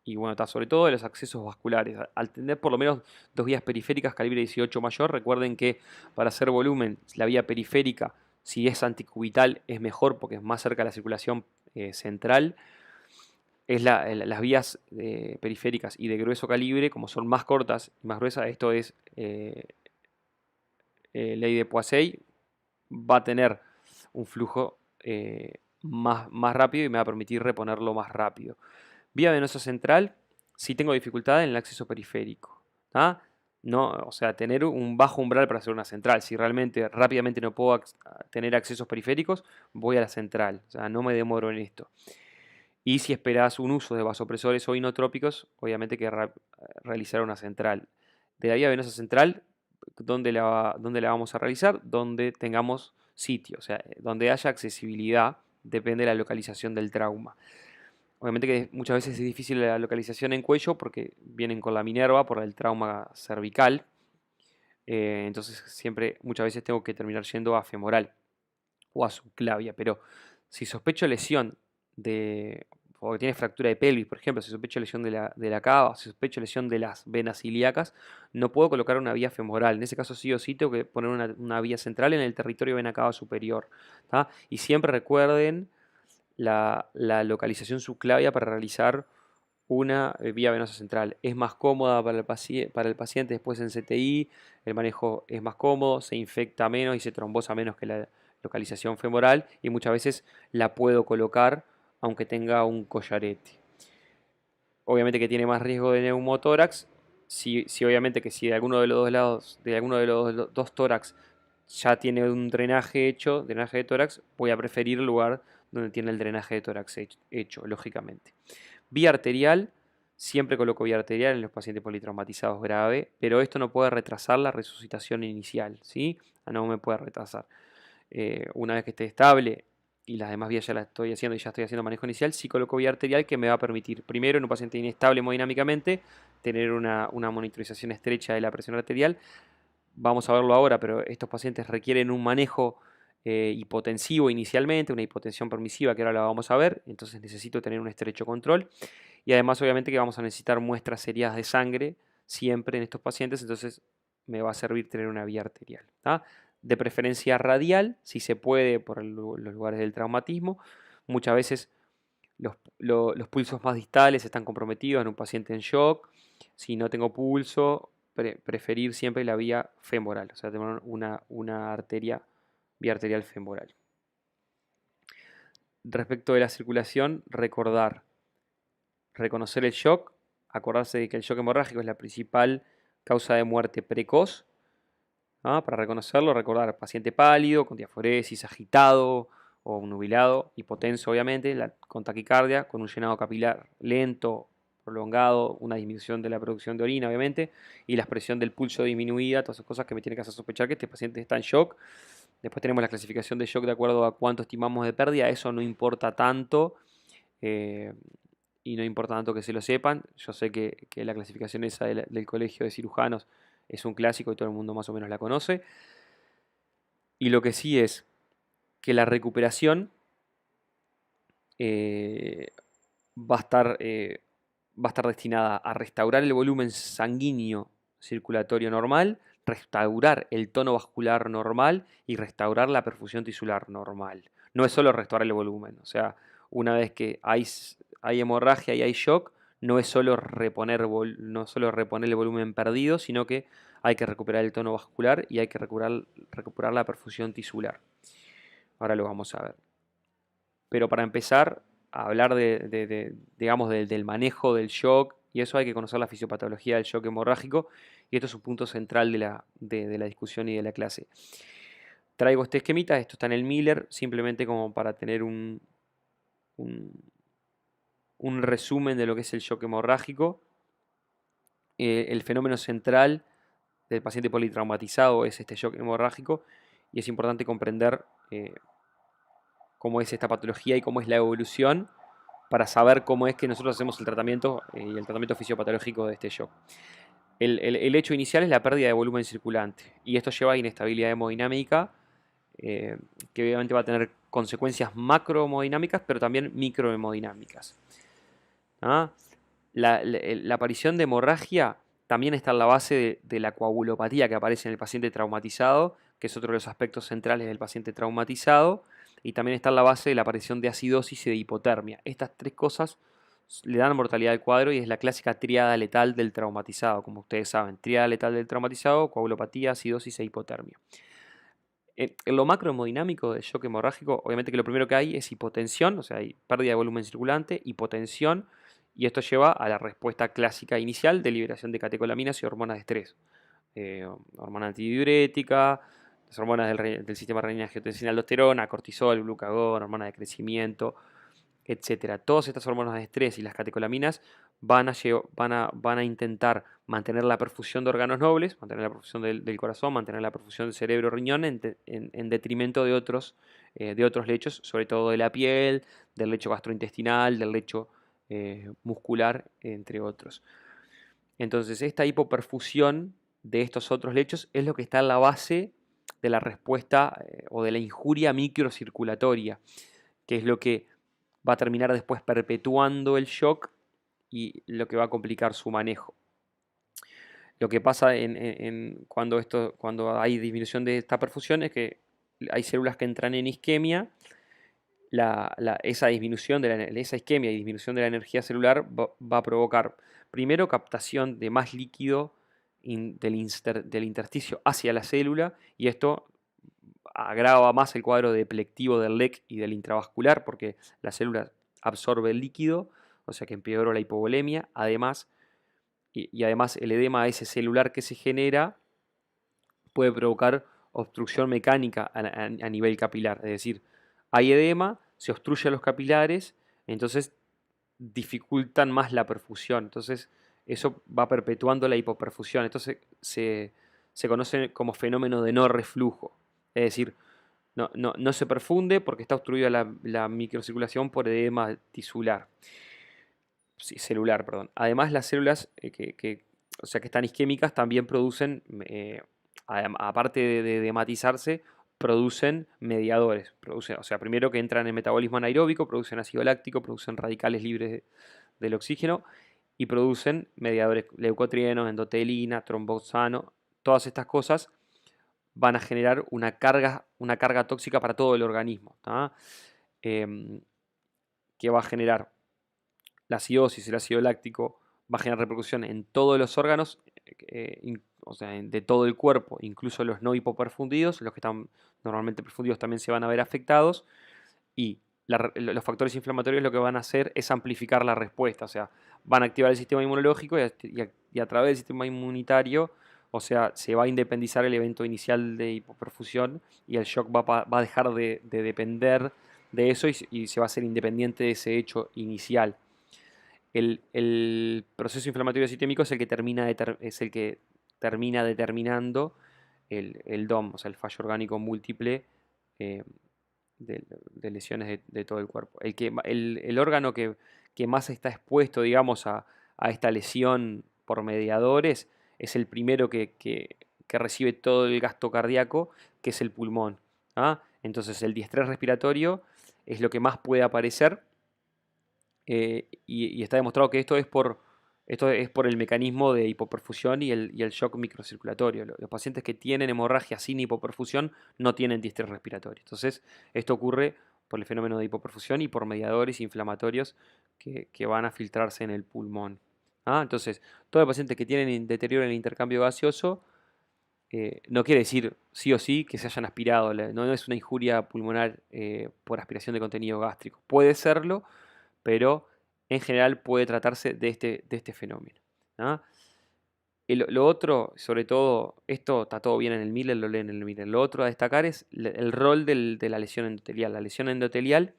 y bueno, está sobre todo de los accesos vasculares, al tener por lo menos dos vías periféricas calibre 18 mayor, recuerden que para hacer volumen, la vía periférica, si es anticubital, es mejor porque es más cerca de la circulación central. Las vías periféricas y de grueso calibre, como son más cortas y más gruesas, esto es ley de Poiseuille, va a tener un flujo más rápido y me va a permitir reponerlo más rápido. Vía venosa central, si tengo dificultad en el acceso periférico. No, o sea, tener un bajo umbral para hacer una central. Si realmente rápidamente no puedo tener accesos periféricos, voy a la central. O sea, no me demoro en esto. Y si esperas un uso de vasopresores o inotrópicos, obviamente que realizar una central. De la vía venosa central, ¿dónde la vamos a realizar? Donde tengamos sitio, o sea, donde haya accesibilidad, depende de la localización del trauma. Obviamente que muchas veces es difícil la localización en cuello porque vienen con la Minerva por el trauma cervical. Entonces muchas veces tengo que terminar yendo a femoral o a subclavia. Pero si sospecho lesión porque tiene fractura de pelvis, por ejemplo, si sospecho lesión de la cava, si sospecho lesión de las venas ilíacas, no puedo colocar una vía femoral. En ese caso sí o sí tengo que poner una vía central en el territorio vena cava superior. Y siempre recuerden la localización subclavia para realizar una vía venosa central. Es más cómoda para el paciente después en CTI, el manejo es más cómodo, se infecta menos y se trombosa menos que la localización femoral y muchas veces la puedo colocar aunque tenga un collarete. Obviamente que tiene más riesgo de neumotórax, si obviamente que si de alguno de los dos lados, de alguno de los dos tórax ya tiene un drenaje hecho, drenaje de tórax, voy a preferir el lugar donde tiene el drenaje de tórax hecho, lógicamente. Vía arterial, siempre coloco vía arterial en los pacientes politraumatizados grave, pero esto no puede retrasar la resucitación inicial, ¿sí? No me puede retrasar. Una vez que esté estable y las demás vías ya las estoy haciendo y ya estoy haciendo manejo inicial, sí coloco vía arterial que me va a permitir, primero, en un paciente inestable hemodinámicamente, tener una monitorización estrecha de la presión arterial. Vamos a verlo ahora, pero estos pacientes requieren un manejo hipotensivo inicialmente, una hipotensión permisiva que ahora la vamos a ver, entonces necesito tener un estrecho control y además obviamente que vamos a necesitar muestras seriadas de sangre siempre en estos pacientes, entonces me va a servir tener una vía arterial. De preferencia radial, si se puede por los lugares del traumatismo, muchas veces los pulsos más distales están comprometidos en un paciente en shock Si no tengo pulso, preferir siempre la vía femoral, o sea, tener una arteria, vía arterial femoral. Respecto de la circulación, reconocer el shock, acordarse de que el shock hemorrágico es la principal causa de muerte precoz. Para reconocerlo, recordar paciente pálido, con diaforesis, agitado o nubilado, hipotenso obviamente, con taquicardia, con un llenado capilar lento, prolongado, una disminución de la producción de orina obviamente, y la expresión del pulso disminuida, todas esas cosas que me tienen que hacer sospechar que este paciente está en shock. Después tenemos la clasificación de shock de acuerdo a cuánto estimamos de pérdida, eso no importa tanto. eh, y no importa tanto que se lo sepan. Yo sé que la clasificación esa del Colegio de Cirujanos es un clásico y todo el mundo más o menos la conoce. Y lo que sí es que la recuperación eh, va a estar, va a estar destinada a restaurar el volumen sanguíneo circulatorio normal, restaurar el tono vascular normal y restaurar la perfusión tisular normal. No es solo restaurar el volumen, o sea, una vez que hay hemorragia y hay shock, no es solo no solo reponer el volumen perdido, sino que hay que recuperar el tono vascular y hay que recuperar la perfusión tisular. Ahora lo vamos a ver. Pero para empezar a hablar digamos, del manejo del shock, y eso hay que conocer la fisiopatología del shock hemorrágico, y esto es un punto central de la discusión y de la clase. Traigo este esquemita, esto está en el Miller, simplemente como para tener un resumen de lo que es el shock hemorrágico. El fenómeno central del paciente politraumatizado es este shock hemorrágico, y es importante comprender cómo es esta patología y cómo es la evolución para saber cómo es que nosotros hacemos el tratamiento y el tratamiento fisiopatológico de este shock. El hecho inicial es la pérdida de volumen circulante y esto lleva a inestabilidad hemodinámica que obviamente va a tener consecuencias macrohemodinámicas pero también microhemodinámicas. La aparición de hemorragia también está en la base de la coagulopatía que aparece en el paciente traumatizado, que es otro de los aspectos centrales del paciente traumatizado, y también está en la base de la aparición de acidosis y de hipotermia. Estas tres cosas le dan mortalidad al cuadro y es la clásica tríada letal del traumatizado, como ustedes saben, tríada letal del traumatizado, coagulopatía, acidosis e hipotermia. En lo macrohemodinámico del shock hemorrágico, obviamente que lo primero que hay es hipotensión, o sea, hay pérdida de volumen circulante, hipotensión, y esto lleva a la respuesta clásica inicial de liberación de catecolaminas y hormonas de estrés. Hormona antidiurética, las hormonas del sistema renina-angiotensina, aldosterona, cortisol, glucagón, hormona de crecimiento, etcétera. Todas estas hormonas de estrés y las catecolaminas van a intentar mantener la perfusión de órganos nobles, mantener la perfusión del corazón, mantener la perfusión del cerebro-riñón en detrimento de otros lechos, sobre todo de la piel, del lecho gastrointestinal, del lecho muscular, entre otros. Entonces, esta hipoperfusión de estos otros lechos es lo que está en la base de la respuesta o de la injuria microcirculatoria, que es lo que va a terminar después perpetuando el shock y lo que va a complicar su manejo. Lo que pasa cuando hay disminución de esta perfusión es que hay células que entran en isquemia. Esa disminución esa isquemia y disminución de la energía celular va a provocar primero captación de más líquido del intersticio hacia la célula, y esto agrava más el cuadro deplectivo del LEC y del intravascular porque la célula absorbe el líquido, o sea que empeoró la hipovolemia. Además, y además el edema ese celular que se genera puede provocar obstrucción mecánica a nivel capilar, es decir, hay edema, se obstruyen los capilares, entonces dificultan más la perfusión, entonces eso va perpetuando la hipoperfusión, entonces se conoce como fenómeno de no reflujo, es decir, no se perfunde porque está obstruida la microcirculación por edema tisular, sí, celular, perdón. Además, las células o sea, que están isquémicas también producen, aparte de hematizarse, producen mediadores. O sea, primero que entran en metabolismo anaeróbico, producen ácido láctico, producen radicales libres del oxígeno y producen mediadores leucotrienos, endotelina, tromboxano. Todas estas cosas van a generar una carga tóxica para todo el organismo, que va a generar la acidosis, el ácido láctico, va a generar repercusión en todos los órganos, o sea, de todo el cuerpo, incluso los no hipoperfundidos, los que están normalmente perfundidos también se van a ver afectados, y los factores inflamatorios lo que van a hacer es amplificar la respuesta, o sea, van a activar el sistema inmunológico y a través del sistema inmunitario, o sea, se va a independizar el evento inicial de hipoperfusión y el shock va a dejar de depender de eso y se va a hacer independiente de ese hecho inicial. El proceso inflamatorio sistémico es el que termina determinando el DOM, o sea, el fallo orgánico múltiple eh, de lesiones de todo el cuerpo. El órgano que más está expuesto, digamos, a esta lesión por mediadores es el primero que recibe todo el gasto cardíaco, que es el pulmón. ¿Ah? Entonces el diestrés respiratorio es lo que más puede aparecer y está demostrado que esto es por el mecanismo de hipoperfusión y el shock microcirculatorio. Los pacientes que tienen hemorragia sin hipoperfusión no tienen distrés respiratorio. Entonces, esto ocurre por el fenómeno de hipoperfusión y por mediadores inflamatorios que van a filtrarse en el pulmón. ¿Ah? Entonces, todo el paciente que tiene deterioro en el intercambio gaseoso no quiere decir sí o sí que se hayan aspirado. No es una injuria pulmonar por aspiración de contenido gástrico. Puede serlo, pero en general puede tratarse de este fenómeno. ¿Ah? Lo otro, sobre todo, esto está todo bien en el Miller, lo leen en el Miller. Lo otro a destacar es el rol de la lesión endotelial. La lesión endotelial,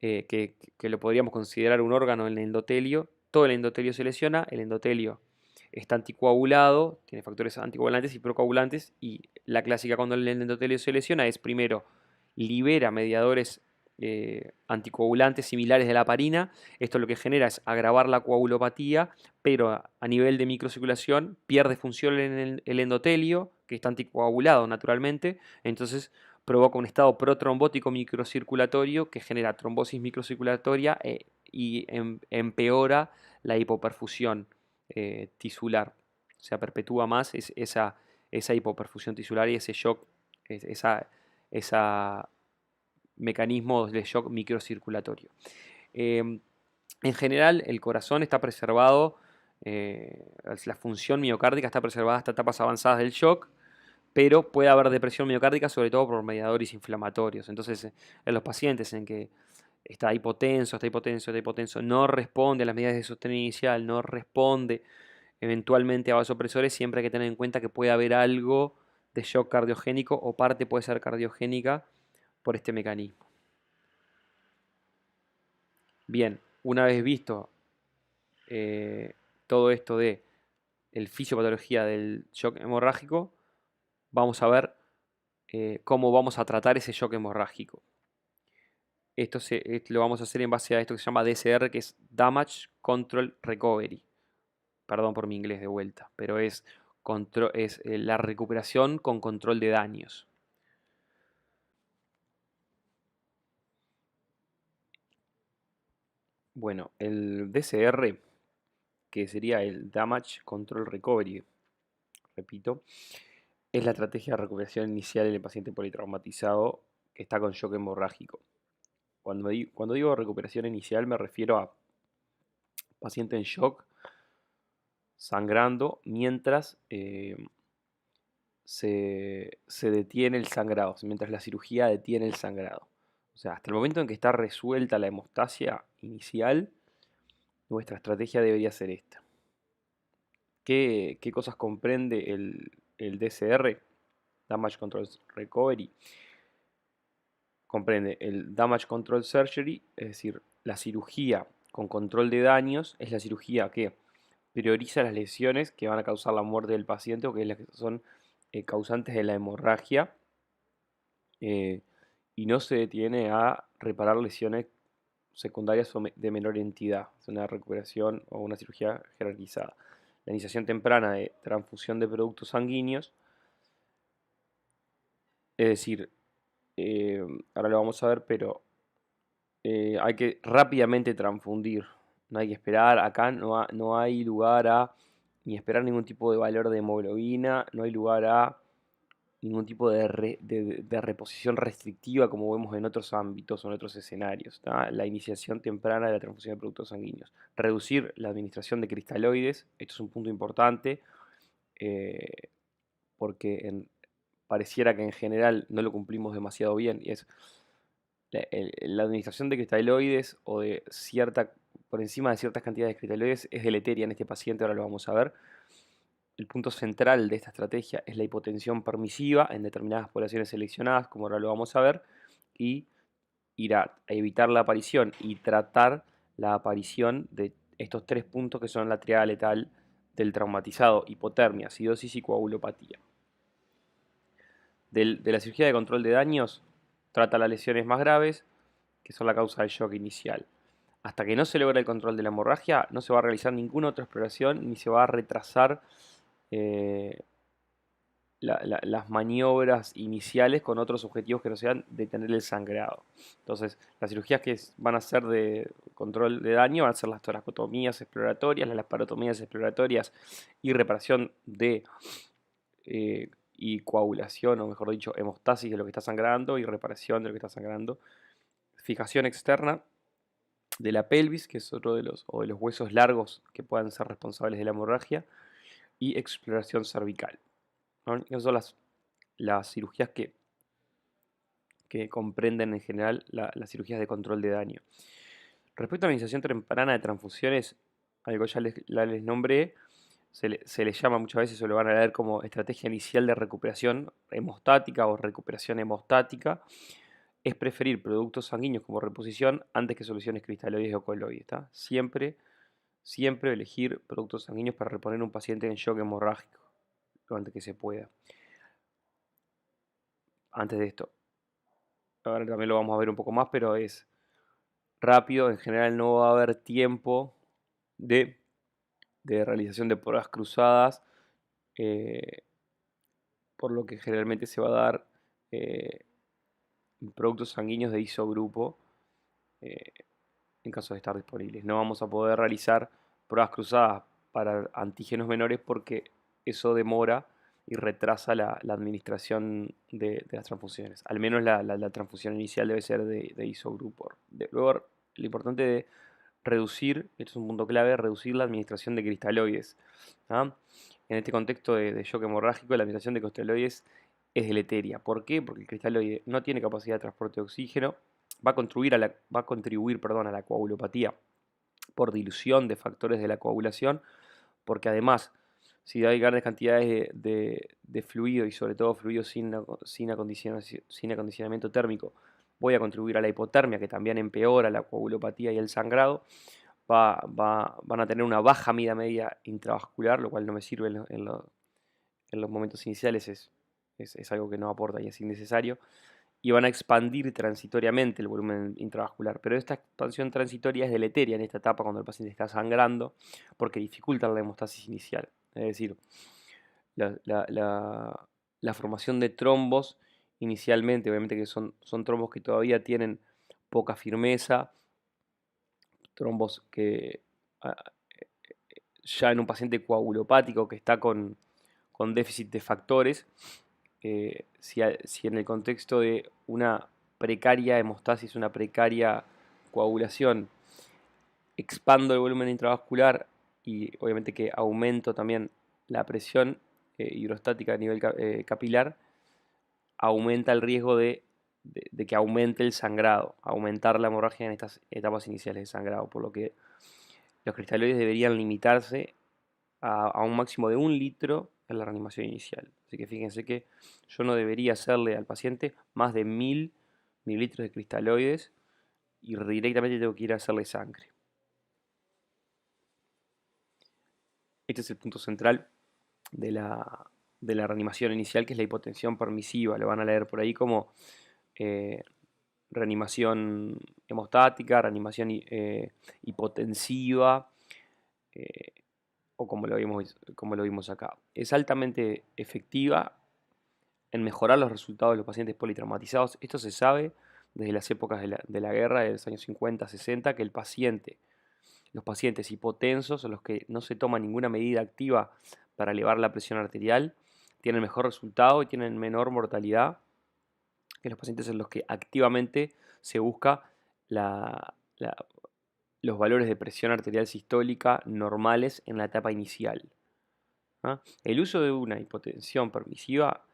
que lo podríamos considerar un órgano en el endotelio, todo el endotelio se lesiona, el endotelio está anticoagulado, tiene factores anticoagulantes y procoagulantes, y la clásica cuando el endotelio se lesiona es primero libera mediadores anticoagulantes similares de la heparina. Esto lo que genera es agravar la coagulopatía, pero a nivel de microcirculación pierde función en el endotelio, que está anticoagulado naturalmente, entonces provoca un estado protrombótico microcirculatorio que genera trombosis microcirculatoria y empeora la hipoperfusión tisular. O sea, perpetúa más esa hipoperfusión tisular y ese shock, esa mecanismos de shock microcirculatorio. En general, el corazón está preservado, la función miocárdica está preservada hasta etapas avanzadas del shock, pero puede haber depresión miocárdica, sobre todo por mediadores inflamatorios. Entonces, en los pacientes en que está hipotenso, no responde a las medidas de sostén inicial, no responde eventualmente a vasopresores, siempre hay que tener en cuenta que puede haber algo de shock cardiogénico o parte puede ser cardiogénica por este mecanismo. Bien, una vez visto todo esto de el fisiopatología del shock hemorrágico, vamos a ver cómo vamos a tratar ese shock hemorrágico. Esto lo vamos a hacer en base a esto que se llama DCR, que es Damage Control Recovery. Perdón por mi inglés de vuelta, pero es la recuperación con control de daños. Bueno, el DCR, que sería el Damage Control Recovery, repito, es la estrategia de recuperación inicial en el paciente politraumatizado que está con shock hemorrágico. Cuando digo recuperación inicial me refiero a paciente en shock, sangrando, mientras se detiene el sangrado, mientras la cirugía detiene el sangrado. O sea, hasta el momento en que está resuelta la hemostasia inicial, nuestra estrategia debería ser esta. ¿Qué cosas comprende el DCR? Damage Control Recovery. Comprende el Damage Control Surgery, es decir, la cirugía con control de daños, es la cirugía que prioriza las lesiones que van a causar la muerte del paciente o que son causantes de la hemorragia y no se detiene a reparar lesiones secundarias o de menor entidad. Es una recuperación o una cirugía jerarquizada. La iniciación temprana de transfusión de productos sanguíneos, es decir, ahora lo vamos a ver, pero hay que rápidamente transfundir. No hay que esperar, acá no hay lugar a ni esperar ningún tipo de valor de hemoglobina, no hay lugar a ningún tipo de reposición restrictiva como vemos en otros ámbitos o en otros escenarios. ¿Tá? La iniciación temprana de la transfusión de productos sanguíneos. Reducir la administración de cristaloides, esto es un punto importante, eh, porque pareciera que en general no lo cumplimos demasiado bien, y es la administración de cristaloides o de por encima de ciertas cantidades de cristaloides es deleteria en este paciente, ahora lo vamos a ver. El punto central de esta estrategia es la hipotensión permisiva en determinadas poblaciones seleccionadas, como ahora lo vamos a ver, y ir a evitar la aparición y tratar la aparición de estos tres puntos que son la triada letal del traumatizado: hipotermia, acidosis y coagulopatía. De la cirugía de control de daños, trata las lesiones más graves, que son la causa del shock inicial. Hasta que no se logra el control de la hemorragia, no se va a realizar ninguna otra exploración ni se va a retrasar eh, las maniobras iniciales con otros objetivos que no sean detener el sangrado. Entonces, las cirugías que van a ser de control de daño van a ser las toracotomías exploratorias, las laparotomías exploratorias y reparación de y coagulación, o mejor dicho, hemostasis de lo que está sangrando y reparación de lo que está sangrando. Fijación externa de la pelvis, que es otro de los huesos largos que puedan ser responsables de la hemorragia, y exploración cervical, ¿no? Esas son las cirugías que comprenden en general las cirugías de control de daño. Respecto a la iniciación temprana de transfusiones, algo ya les nombré, se les llama muchas veces, o lo van a leer como estrategia inicial de recuperación hemostática o recuperación hemostática. Es preferir productos sanguíneos como reposición antes que soluciones cristaloides o coloides. Siempre, siempre elegir productos sanguíneos para reponer un paciente en shock hemorrágico lo antes que se pueda. Antes de esto, ahora también lo vamos a ver un poco más, pero es rápido, en general no va a haber tiempo de, realización de pruebas cruzadas, eh, por lo que generalmente se va a dar eh, productos sanguíneos de isogrupo eh, en caso de estar disponibles. No vamos a poder realizar pruebas cruzadas para antígenos menores porque eso demora y retrasa la administración de las transfusiones. Al menos la transfusión inicial debe ser de isogrupo. Luego, lo importante de reducir, esto es un punto clave, reducir la administración de cristaloides. ¿Ah? En este contexto de shock hemorrágico, la administración de cristaloides es deleteria. ¿Por qué? Porque el cristaloide no tiene capacidad de transporte de oxígeno, va a contribuir, perdón, a la coagulopatía por dilución de factores de la coagulación, porque además, si hay grandes cantidades de fluido y sobre todo fluido sin acondicionamiento térmico, voy a contribuir a la hipotermia, que también empeora la coagulopatía y el sangrado. Van a tener una baja mida media intravascular, lo cual no me sirve en los momentos iniciales, es algo que no aporta y es innecesario, y van a expandir transitoriamente el volumen intravascular. Pero esta expansión transitoria es deleteria en esta etapa cuando el paciente está sangrando porque dificulta la hemostasis inicial. Es decir, la formación de trombos inicialmente, obviamente que son trombos que todavía tienen poca firmeza, trombos que ah, ya en un paciente coagulopático que está con déficit de factores, si en el contexto de una precaria hemostasis, una precaria coagulación, expando el volumen intravascular y obviamente que aumento también la presión hidrostática a nivel capilar, aumenta el riesgo de que aumente el sangrado, aumentar la hemorragia en estas etapas iniciales de sangrado, por lo que los cristaloides deberían limitarse a un máximo de 1 litro en la reanimación inicial. Así que fíjense que yo no debería hacerle al paciente más de 1000 mililitros de cristaloides y directamente tengo que ir a hacerle sangre. Este es el punto central de la reanimación inicial, que es la hipotensión permisiva. Lo van a leer por ahí como eh, reanimación hemostática, reanimación hipotensiva, eh, o como lo vimos acá. Es altamente efectiva en mejorar los resultados de los pacientes politraumatizados. Esto se sabe desde las épocas de la guerra, de los años 50, 60, que los pacientes hipotensos, o los que no se toma ninguna medida activa para elevar la presión arterial, tienen mejor resultado y tienen menor mortalidad que los pacientes en los que activamente se busca la- la- los valores de presión arterial sistólica normales en la etapa inicial. ¿Ah? El uso de una hipotensión permisiva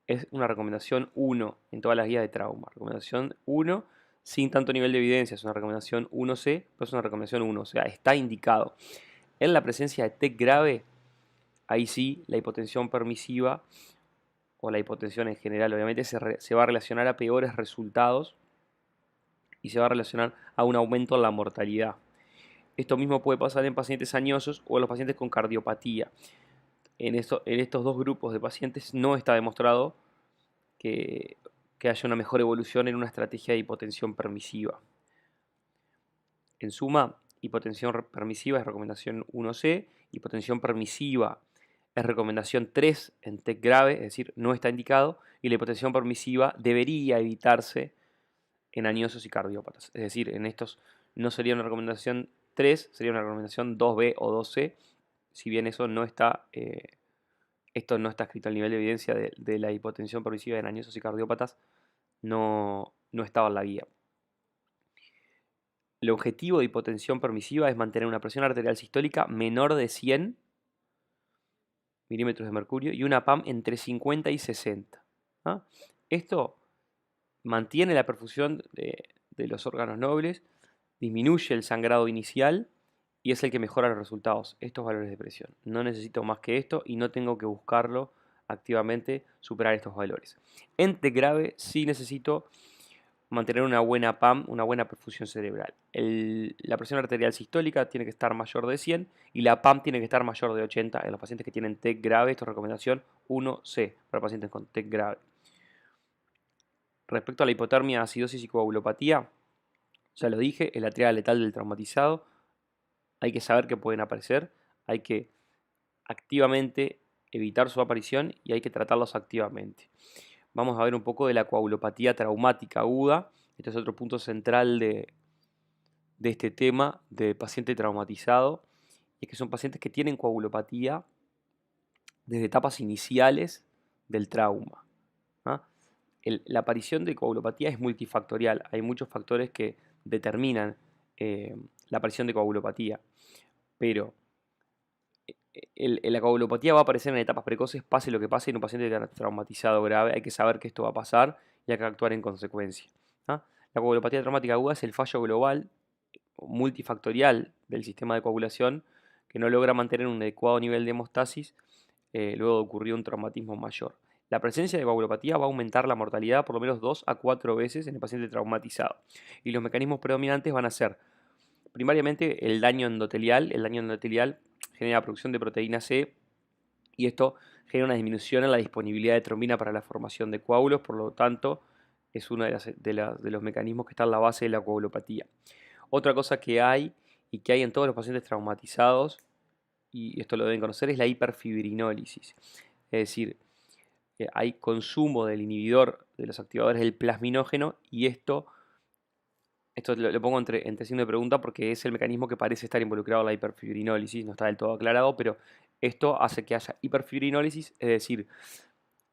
es una recomendación 1 en todas las guías de trauma. Recomendación 1 sin tanto nivel de evidencia, es una recomendación 1C, pero es una recomendación 1, o sea, está indicado. En la presencia de TEC grave, ahí sí, la hipotensión permisiva o la hipotensión en general, obviamente, se va a relacionar a peores resultados y se va a relacionar a un aumento en la mortalidad. Esto mismo puede pasar en pacientes añosos o en los pacientes con cardiopatía. En estos dos grupos de pacientes no está demostrado que, que haya una mejor evolución en una estrategia de hipotensión permisiva. En suma, hipotensión permisiva es recomendación 1C, hipotensión permisiva es recomendación 3 en TEC grave, es decir, no está indicado, y la hipotensión permisiva debería evitarse en añosos y cardiópatas. Es decir, en estos no sería una recomendación 3, sería una recomendación 2B o 2C, si bien eso no está, esto no está escrito al nivel de evidencia de la hipotensión permisiva en añosos y cardiópatas, no estaba en la guía. El objetivo de hipotensión permisiva es mantener una presión arterial sistólica menor de 100 milímetros de mercurio y una PAM entre 50 y 60. ¿Ah? Esto mantiene la perfusión de los órganos nobles, disminuye el sangrado inicial y es el que mejora los resultados, estos valores de presión. No necesito más que esto y no tengo que buscarlo activamente superar estos valores. En TEC grave sí necesito mantener una buena PAM, una buena perfusión cerebral. La presión arterial sistólica tiene que estar mayor de 100 y la PAM tiene que estar mayor de 80 en los pacientes que tienen TEC grave. Esto es recomendación 1C para pacientes con TEC grave. Respecto a la hipotermia, acidosis y coagulopatía, ya lo dije, es la triada letal del traumatizado. Hay que saber que pueden aparecer, hay que activamente evitar su aparición y hay que tratarlos activamente. Vamos a ver un poco de la coagulopatía traumática aguda. Este es otro punto central de este tema de paciente traumatizado. Y es que son pacientes que tienen coagulopatía desde etapas iniciales del trauma. ¿Ah? La aparición de coagulopatía es multifactorial. Hay muchos factores que determinan la aparición de coagulopatía. Pero la coagulopatía va a aparecer en etapas precoces, pase lo que pase, en un paciente traumatizado grave. Hay que saber que esto va a pasar y hay que actuar en consecuencia. ¿Ah? La coagulopatía traumática aguda es el fallo global multifactorial del sistema de coagulación que no logra mantener un adecuado nivel de hemostasis luego de ocurrir un traumatismo mayor. La presencia de coagulopatía va a aumentar la mortalidad por lo menos 2 a 4 veces en el paciente traumatizado. Y los mecanismos predominantes van a ser primariamente el daño endotelial. El daño endotelial genera producción de proteína C y esto genera una disminución en la disponibilidad de trombina para la formación de coágulos, por lo tanto es uno de los mecanismos que está en la base de la coagulopatía. Otra cosa que hay y que hay en todos los pacientes traumatizados, y esto lo deben conocer, es la hiperfibrinólisis. Es decir, hay consumo del inhibidor de los activadores del plasminógeno y esto lo pongo entre signo de pregunta porque es el mecanismo que parece estar involucrado en la hiperfibrinólisis, no está del todo aclarado, pero esto hace que haya hiperfibrinólisis, es decir,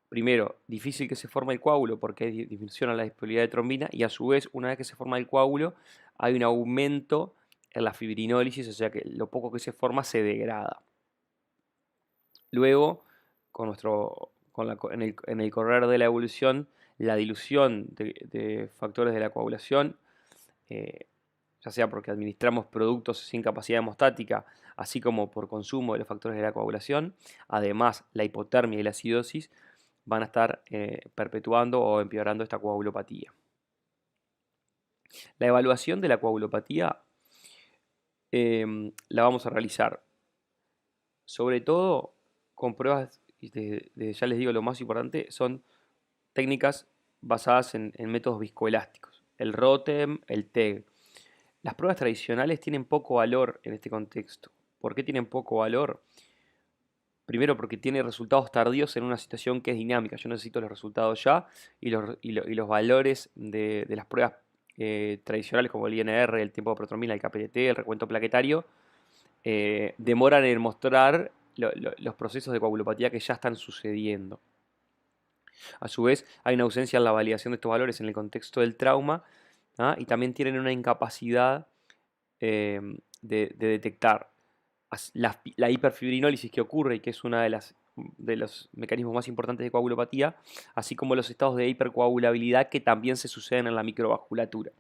primero, difícil que se forme el coágulo porque hay disminución en la disponibilidad de trombina y a su vez, una vez que se forma el coágulo, hay un aumento en la fibrinólisis, o sea que lo poco que se forma se degrada. Luego, en el correr de la evolución, la dilución de factores de la coagulación, eh, ya sea porque administramos productos sin capacidad hemostática, así como por consumo de los factores de la coagulación, además la hipotermia y la acidosis, van a estar perpetuando o empeorando esta coagulopatía. La evaluación de la coagulopatía la vamos a realizar sobre todo con pruebas, y ya les digo, lo más importante son técnicas basadas en métodos viscoelásticos, el ROTEM, el TEG. Las pruebas tradicionales tienen poco valor en este contexto. ¿Por qué tienen poco valor? Primero porque tiene resultados tardíos en una situación que es dinámica. Yo necesito los resultados ya y los valores de las pruebas tradicionales como el INR, el tiempo de protrombina, el KPDT, el recuento plaquetario, demoran en mostrar los procesos de coagulopatía que ya están sucediendo. A su vez, hay una ausencia en la validación de estos valores en el contexto del trauma, ¿ah? Y también tienen una incapacidad de detectar la hiperfibrinólisis que ocurre y que es una de los mecanismos más importantes de coagulopatía, así como los estados de hipercoagulabilidad que también se suceden en la microvasculatura.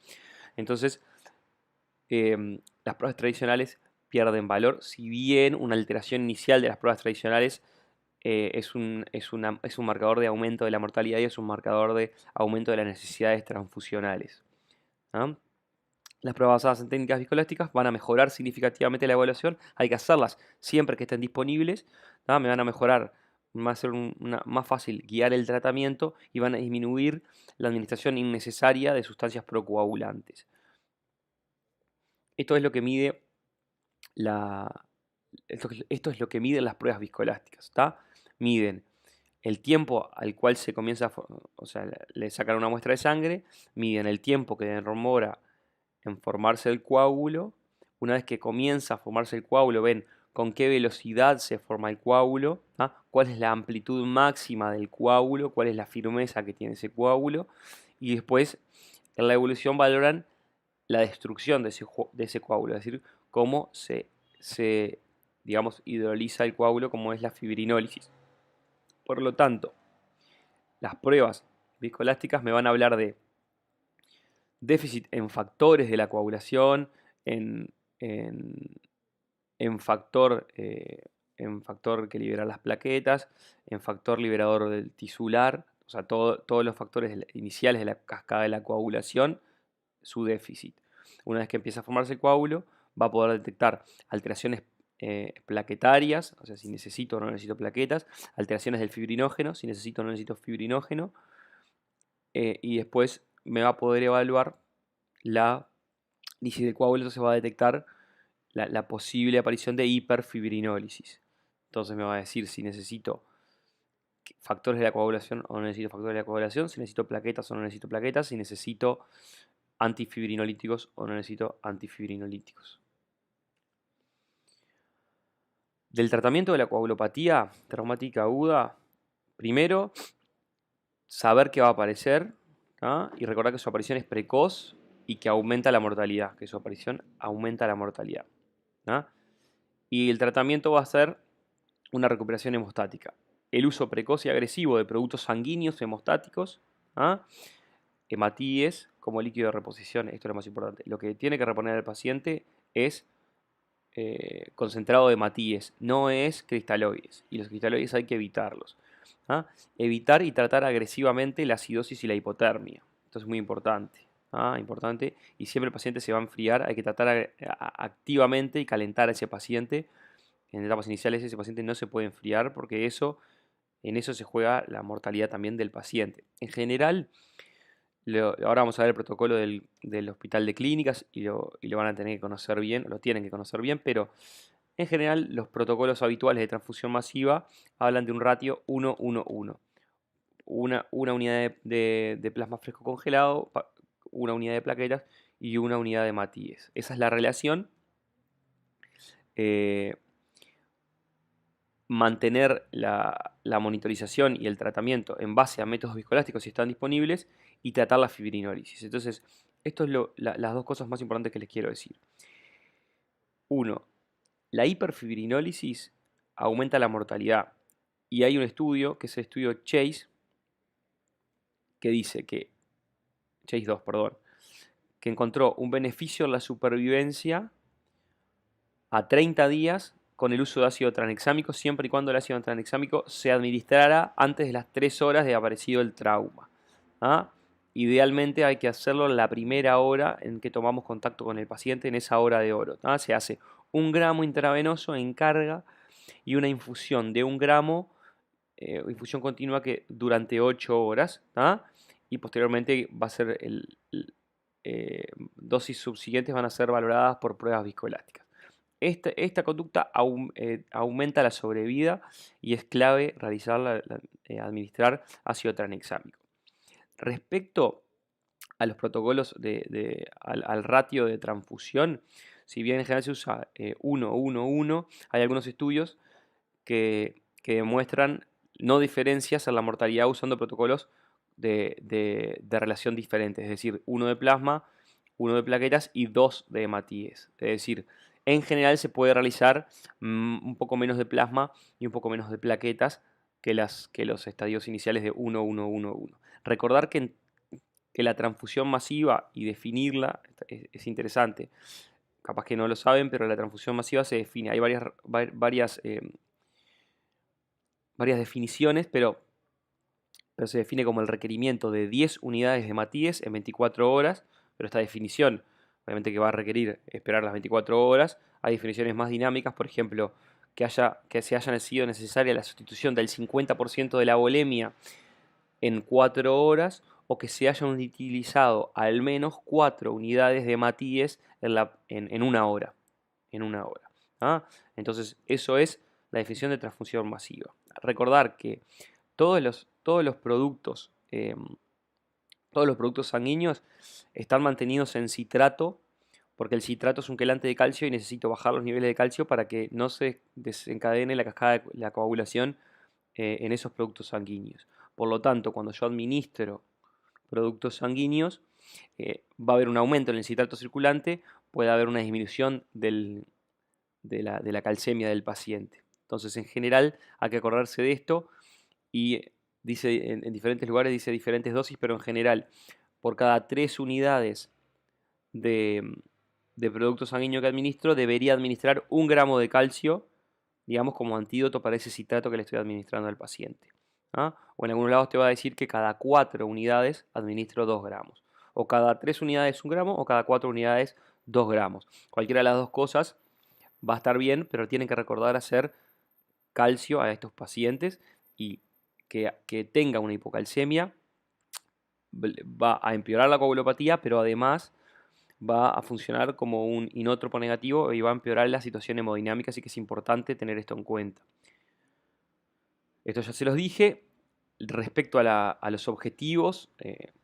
Entonces, las pruebas tradicionales pierden valor, si bien una alteración inicial de las pruebas tradicionales es un marcador de aumento de la mortalidad y es un marcador de aumento de las necesidades transfusionales. ¿Ah? Las pruebas basadas en técnicas viscoelásticas van a mejorar significativamente la evaluación. Hay que hacerlas siempre que estén disponibles. ¿Ah? Me van a mejorar, va a ser más fácil guiar el tratamiento y van a disminuir la administración innecesaria de sustancias procoagulantes. Esto es lo que mide la, esto es lo que miden las pruebas viscoelásticas. ¿Está? Miden el tiempo al cual se comienza, o sea, le sacan una muestra de sangre, miden el tiempo que demora en formarse el coágulo. Una vez que comienza a formarse el coágulo, ven con qué velocidad se forma el coágulo, ¿ah? Cuál es la amplitud máxima del coágulo, cuál es la firmeza que tiene ese coágulo, y después en la evolución valoran la destrucción de ese coágulo, es decir, cómo se digamos, hidroliza el coágulo, como es la fibrinólisis. Por lo tanto, las pruebas viscoelásticas me van a hablar de déficit en factores de la coagulación, en, en- en factor, eh, en factor que libera las plaquetas, en factor liberador del tisular, o sea, todos los factores iniciales de la cascada de la coagulación, su déficit. Una vez que empieza a formarse el coágulo, va a poder detectar alteraciones plaquetarias, o sea, si necesito o no necesito plaquetas, alteraciones del fibrinógeno, si necesito o no necesito fibrinógeno, y después me va a poder evaluar y si del coágulo se va a detectar la posible aparición de hiperfibrinólisis. Entonces me va a decir si necesito factores de la coagulación o no necesito factores de la coagulación, si necesito plaquetas o no necesito plaquetas, si necesito antifibrinolíticos o no necesito antifibrinolíticos. Del tratamiento de la coagulopatía traumática aguda, primero, saber que va a aparecer, ¿ah? Y recordar que su aparición es precoz y que aumenta la mortalidad, que su aparición aumenta la mortalidad. ¿Ah? Y el tratamiento va a ser una recuperación hemostática. El uso precoz y agresivo de productos sanguíneos hemostáticos, ¿ah? Hematíes como líquido de reposición, esto es lo más importante. Lo que tiene que reponer el paciente es concentrado de hematíes, no es cristaloides. Y los cristaloides hay que evitarlos. ¿Ah? Evitar y tratar agresivamente la acidosis y la hipotermia. Esto es muy importante. ¿Ah? Importante. Y siempre el paciente se va a enfriar, hay que tratar activamente y calentar a ese paciente. En etapas iniciales ese paciente no se puede enfriar porque en eso se juega la mortalidad también del paciente. En general, ahora vamos a ver el protocolo del hospital de clínicas y lo van a tener que conocer bien, lo tienen que conocer bien, pero en general los protocolos habituales de transfusión masiva hablan de un ratio 1-1-1. Una unidad de plasma fresco congelado, una unidad de plaquetas y una unidad de matíes. Esa es la relación. Eh, Mantener la monitorización y el tratamiento en base a métodos viscoelásticos si están disponibles y tratar la fibrinólisis. Entonces, esto es las dos cosas más importantes que les quiero decir. Uno, la hiperfibrinólisis aumenta la mortalidad y hay un estudio, que es el estudio Chase, que dice que, Chase 2, perdón, que encontró un beneficio en la supervivencia a 30 días con el uso de ácido tranexámico, siempre y cuando el ácido tranexámico se administrara antes de las 3 horas de aparecido el trauma. ¿Ah? Idealmente hay que hacerlo en la primera hora en que tomamos contacto con el paciente, en esa hora de oro. ¿Ah? Se hace 1 gramo intravenoso en carga y una infusión de 1 gramo, infusión continua que durante 8 horas. ¿Ah? Y posteriormente va a ser dosis subsiguientes van a ser valoradas por pruebas viscoelásticas. Esta conducta aumenta la sobrevida y es clave administrar ácido tranexámico. Respecto a los protocolos al ratio de transfusión, si bien en general se usa 1-1-1, hay algunos estudios que demuestran no diferencia hacer la mortalidad usando protocolos de relación diferentes, es decir, uno de plasma, uno de plaquetas y dos de hematíes. Es decir, en general se puede realizar un poco menos de plasma y un poco menos de plaquetas que los estadios iniciales de 1, 1, 1, 1. Recordar que la transfusión masiva y definirla es interesante. Capaz que no lo saben, pero la transfusión masiva se define. Hay varias definiciones, pero se define como el requerimiento de 10 unidades de hematíes en 24 horas, pero esta definición, obviamente que va a requerir esperar las 24 horas. Hay definiciones más dinámicas, por ejemplo, que se haya sido necesaria la sustitución del 50% de la volemia en 4 horas, o que se hayan utilizado al menos 4 unidades de hematíes en una hora. En una hora. ¿Ah? Entonces, eso es la definición de transfusión masiva. Recordar que todos los productos sanguíneos están mantenidos en citrato, porque el citrato es un quelante de calcio y necesito bajar los niveles de calcio para que no se desencadene la cascada de la coagulación en esos productos sanguíneos. Por lo tanto, cuando yo administro productos sanguíneos, va a haber un aumento en el citrato circulante, puede haber una disminución de la calcemia del paciente. Entonces, en general, hay que acordarse de esto y dice en diferentes lugares dice diferentes dosis, pero en general, por cada 3 unidades de producto sanguíneo que administro, debería administrar 1 gramo de calcio, digamos, como antídoto para ese citrato que le estoy administrando al paciente. ¿Ah? O en algunos lados te va a decir que cada 4 unidades administro 2 gramos. O cada 3 unidades 1 gramo, o cada 4 unidades 2 gramos. Cualquiera de las dos cosas va a estar bien, pero tienen que recordar hacer calcio a estos pacientes, y que tenga una hipocalcemia va a empeorar la coagulopatía, pero además va a funcionar como un inótropo negativo y va a empeorar la situación hemodinámica, así que es importante tener esto en cuenta. Esto ya se los dije. Respecto a los objetivos,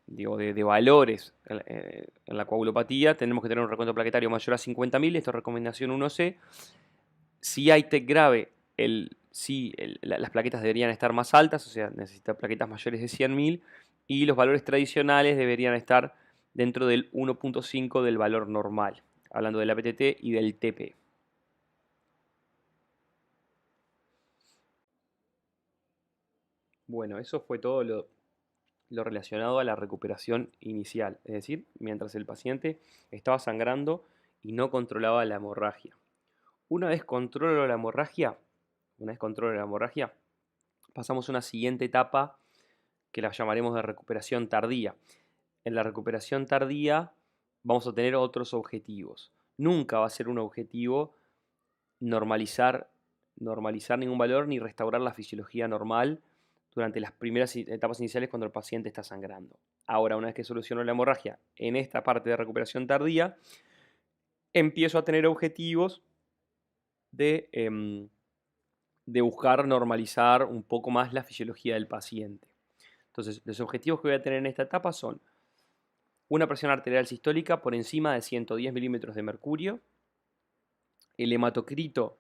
digo, de valores en la coagulopatía, tenemos que tener un recuento plaquetario mayor a 50.000, esto es recomendación 1C. Si hay TEC grave, las plaquetas deberían estar más altas, o sea, necesita plaquetas mayores de 100.000, y los valores tradicionales deberían estar dentro del 1.5 del valor normal, hablando del APTT y del TP. Bueno, eso fue todo lo relacionado a la recuperación inicial, es decir, mientras el paciente estaba sangrando y no controlaba la hemorragia. Una vez controlo la hemorragia, pasamos a una siguiente etapa que la llamaremos de recuperación tardía. En la recuperación tardía vamos a tener otros objetivos. Nunca va a ser un objetivo normalizar ningún valor ni restaurar la fisiología normal durante las primeras etapas iniciales cuando el paciente está sangrando. Ahora, una vez que soluciono la hemorragia en esta parte de recuperación tardía, empiezo a tener objetivos de buscar normalizar un poco más la fisiología del paciente. Entonces, los objetivos que voy a tener en esta etapa son una presión arterial sistólica por encima de 110 milímetros de mercurio, el hematocrito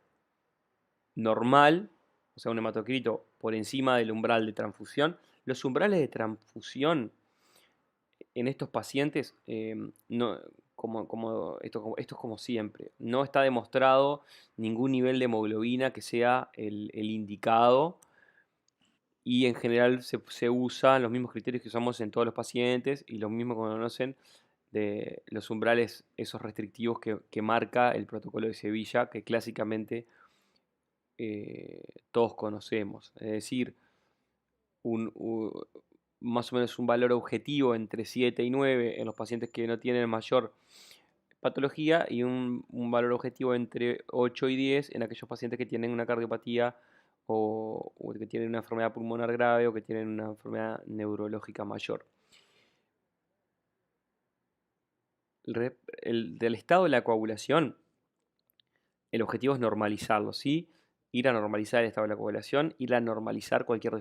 normal, o sea, un hematocrito por encima del umbral de transfusión. Los umbrales de transfusión en estos pacientes, no, esto es como siempre, no está demostrado ningún nivel de hemoglobina que sea el indicado, y en general se usan los mismos criterios que usamos en todos los pacientes y los mismos que conocen de los umbrales, esos restrictivos que marca el protocolo de Sevilla, que clásicamente todos conocemos. Es decir, más o menos un valor objetivo entre 7 y 9 en los pacientes que no tienen mayor patología, y un valor objetivo entre 8 y 10 en aquellos pacientes que tienen una cardiopatía o que tienen una enfermedad pulmonar grave o que tienen una enfermedad neurológica mayor. Del estado de la coagulación, el objetivo es normalizarlo, ¿sí? Ir a normalizar el estado de la coagulación, ir a normalizar cualquier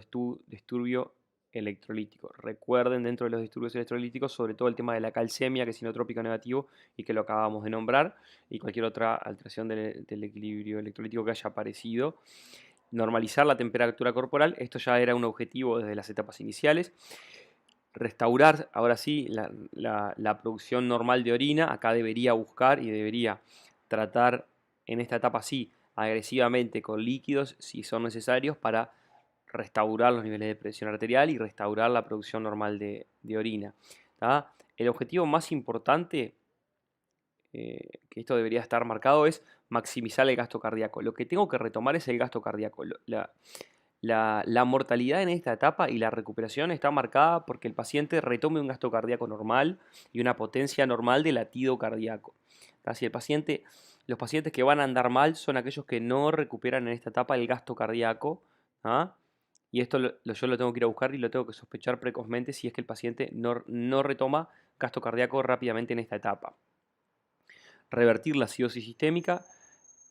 disturbio electrolítico. Recuerden, dentro de los disturbios electrolíticos, sobre todo el tema de la calcemia, que es inotrópico negativo y que lo acabamos de nombrar, y cualquier otra alteración del equilibrio electrolítico que haya aparecido. normalizar la temperatura corporal. Esto ya era un objetivo desde las etapas iniciales. Restaurar, ahora sí, la producción normal de orina. Acá debería buscar y debería tratar en esta etapa sí agresivamente con líquidos si son necesarios para restaurar los niveles de presión arterial y restaurar la producción normal de orina. ¿Tá? El objetivo más importante, que esto debería estar marcado, es maximizar el gasto cardíaco. Lo que tengo que retomar es el gasto cardíaco. La mortalidad en esta etapa y la recuperación está marcada porque el paciente retome un gasto cardíaco normal y una potencia normal de latido cardíaco. Si los pacientes que van a andar mal son aquellos que no recuperan en esta etapa el gasto cardíaco. ¿Ah? Y esto yo lo tengo que ir a buscar y lo tengo que sospechar precozmente si es que el paciente no retoma gasto cardíaco rápidamente en esta etapa. Revertir la acidosis sistémica.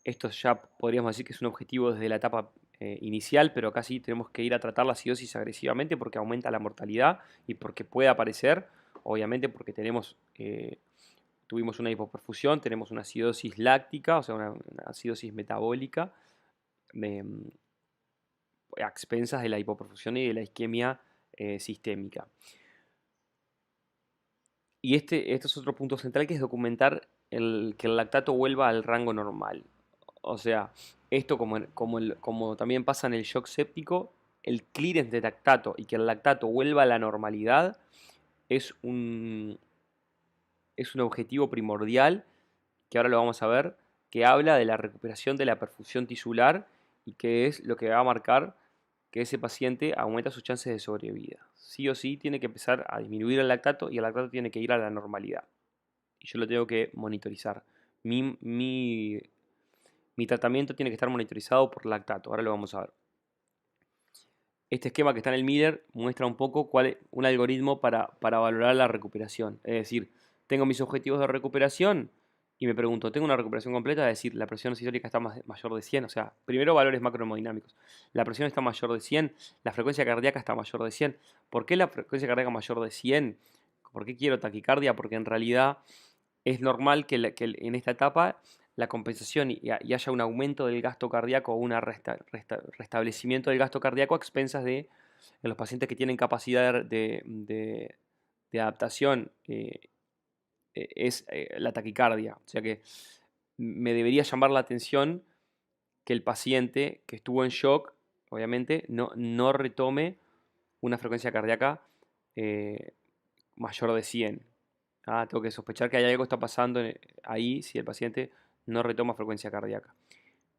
Esto ya podríamos decir que es un objetivo desde la etapa inicial, pero acá sí tenemos que ir a tratar la acidosis agresivamente porque aumenta la mortalidad y porque puede aparecer, obviamente porque tuvimos una hipoperfusión, tenemos una acidosis láctica, o sea, una acidosis metabólica, a expensas de la hipoperfusión y de la isquemia sistémica. Y este es otro punto central, que es documentar que el lactato vuelva al rango normal. O sea, esto como también pasa en el shock séptico, el clearance de lactato y que el lactato vuelva a la normalidad es un objetivo primordial, que ahora lo vamos a ver, que habla de la recuperación de la perfusión tisular y que es lo que va a marcar que ese paciente aumenta sus chances de sobrevida. Sí o sí tiene que empezar a disminuir el lactato y el lactato tiene que ir a la normalidad. Y yo lo tengo que monitorizar. Mi tratamiento tiene que estar monitorizado por lactato. Ahora lo vamos a ver. Este esquema que está en el Miller muestra un poco un algoritmo para valorar la recuperación. Es decir, tengo mis objetivos de recuperación y me pregunto, ¿tengo una recuperación completa? Es decir, la presión sistólica está mayor de 100. O sea, primero valores macrohemodinámicos. La presión está mayor de 100, la frecuencia cardíaca está mayor de 100. ¿Por qué la frecuencia cardíaca mayor de 100? ¿Por qué quiero taquicardia? Porque en realidad es normal que en esta etapa la compensación y haya un aumento del gasto cardíaco o un restablecimiento del gasto cardíaco a expensas de los pacientes que tienen capacidad de adaptación, es la taquicardia. O sea que me debería llamar la atención que el paciente que estuvo en shock, obviamente, no retome una frecuencia cardíaca mayor de 100. Tengo que sospechar que hay algo que está pasando ahí si el paciente no retoma frecuencia cardíaca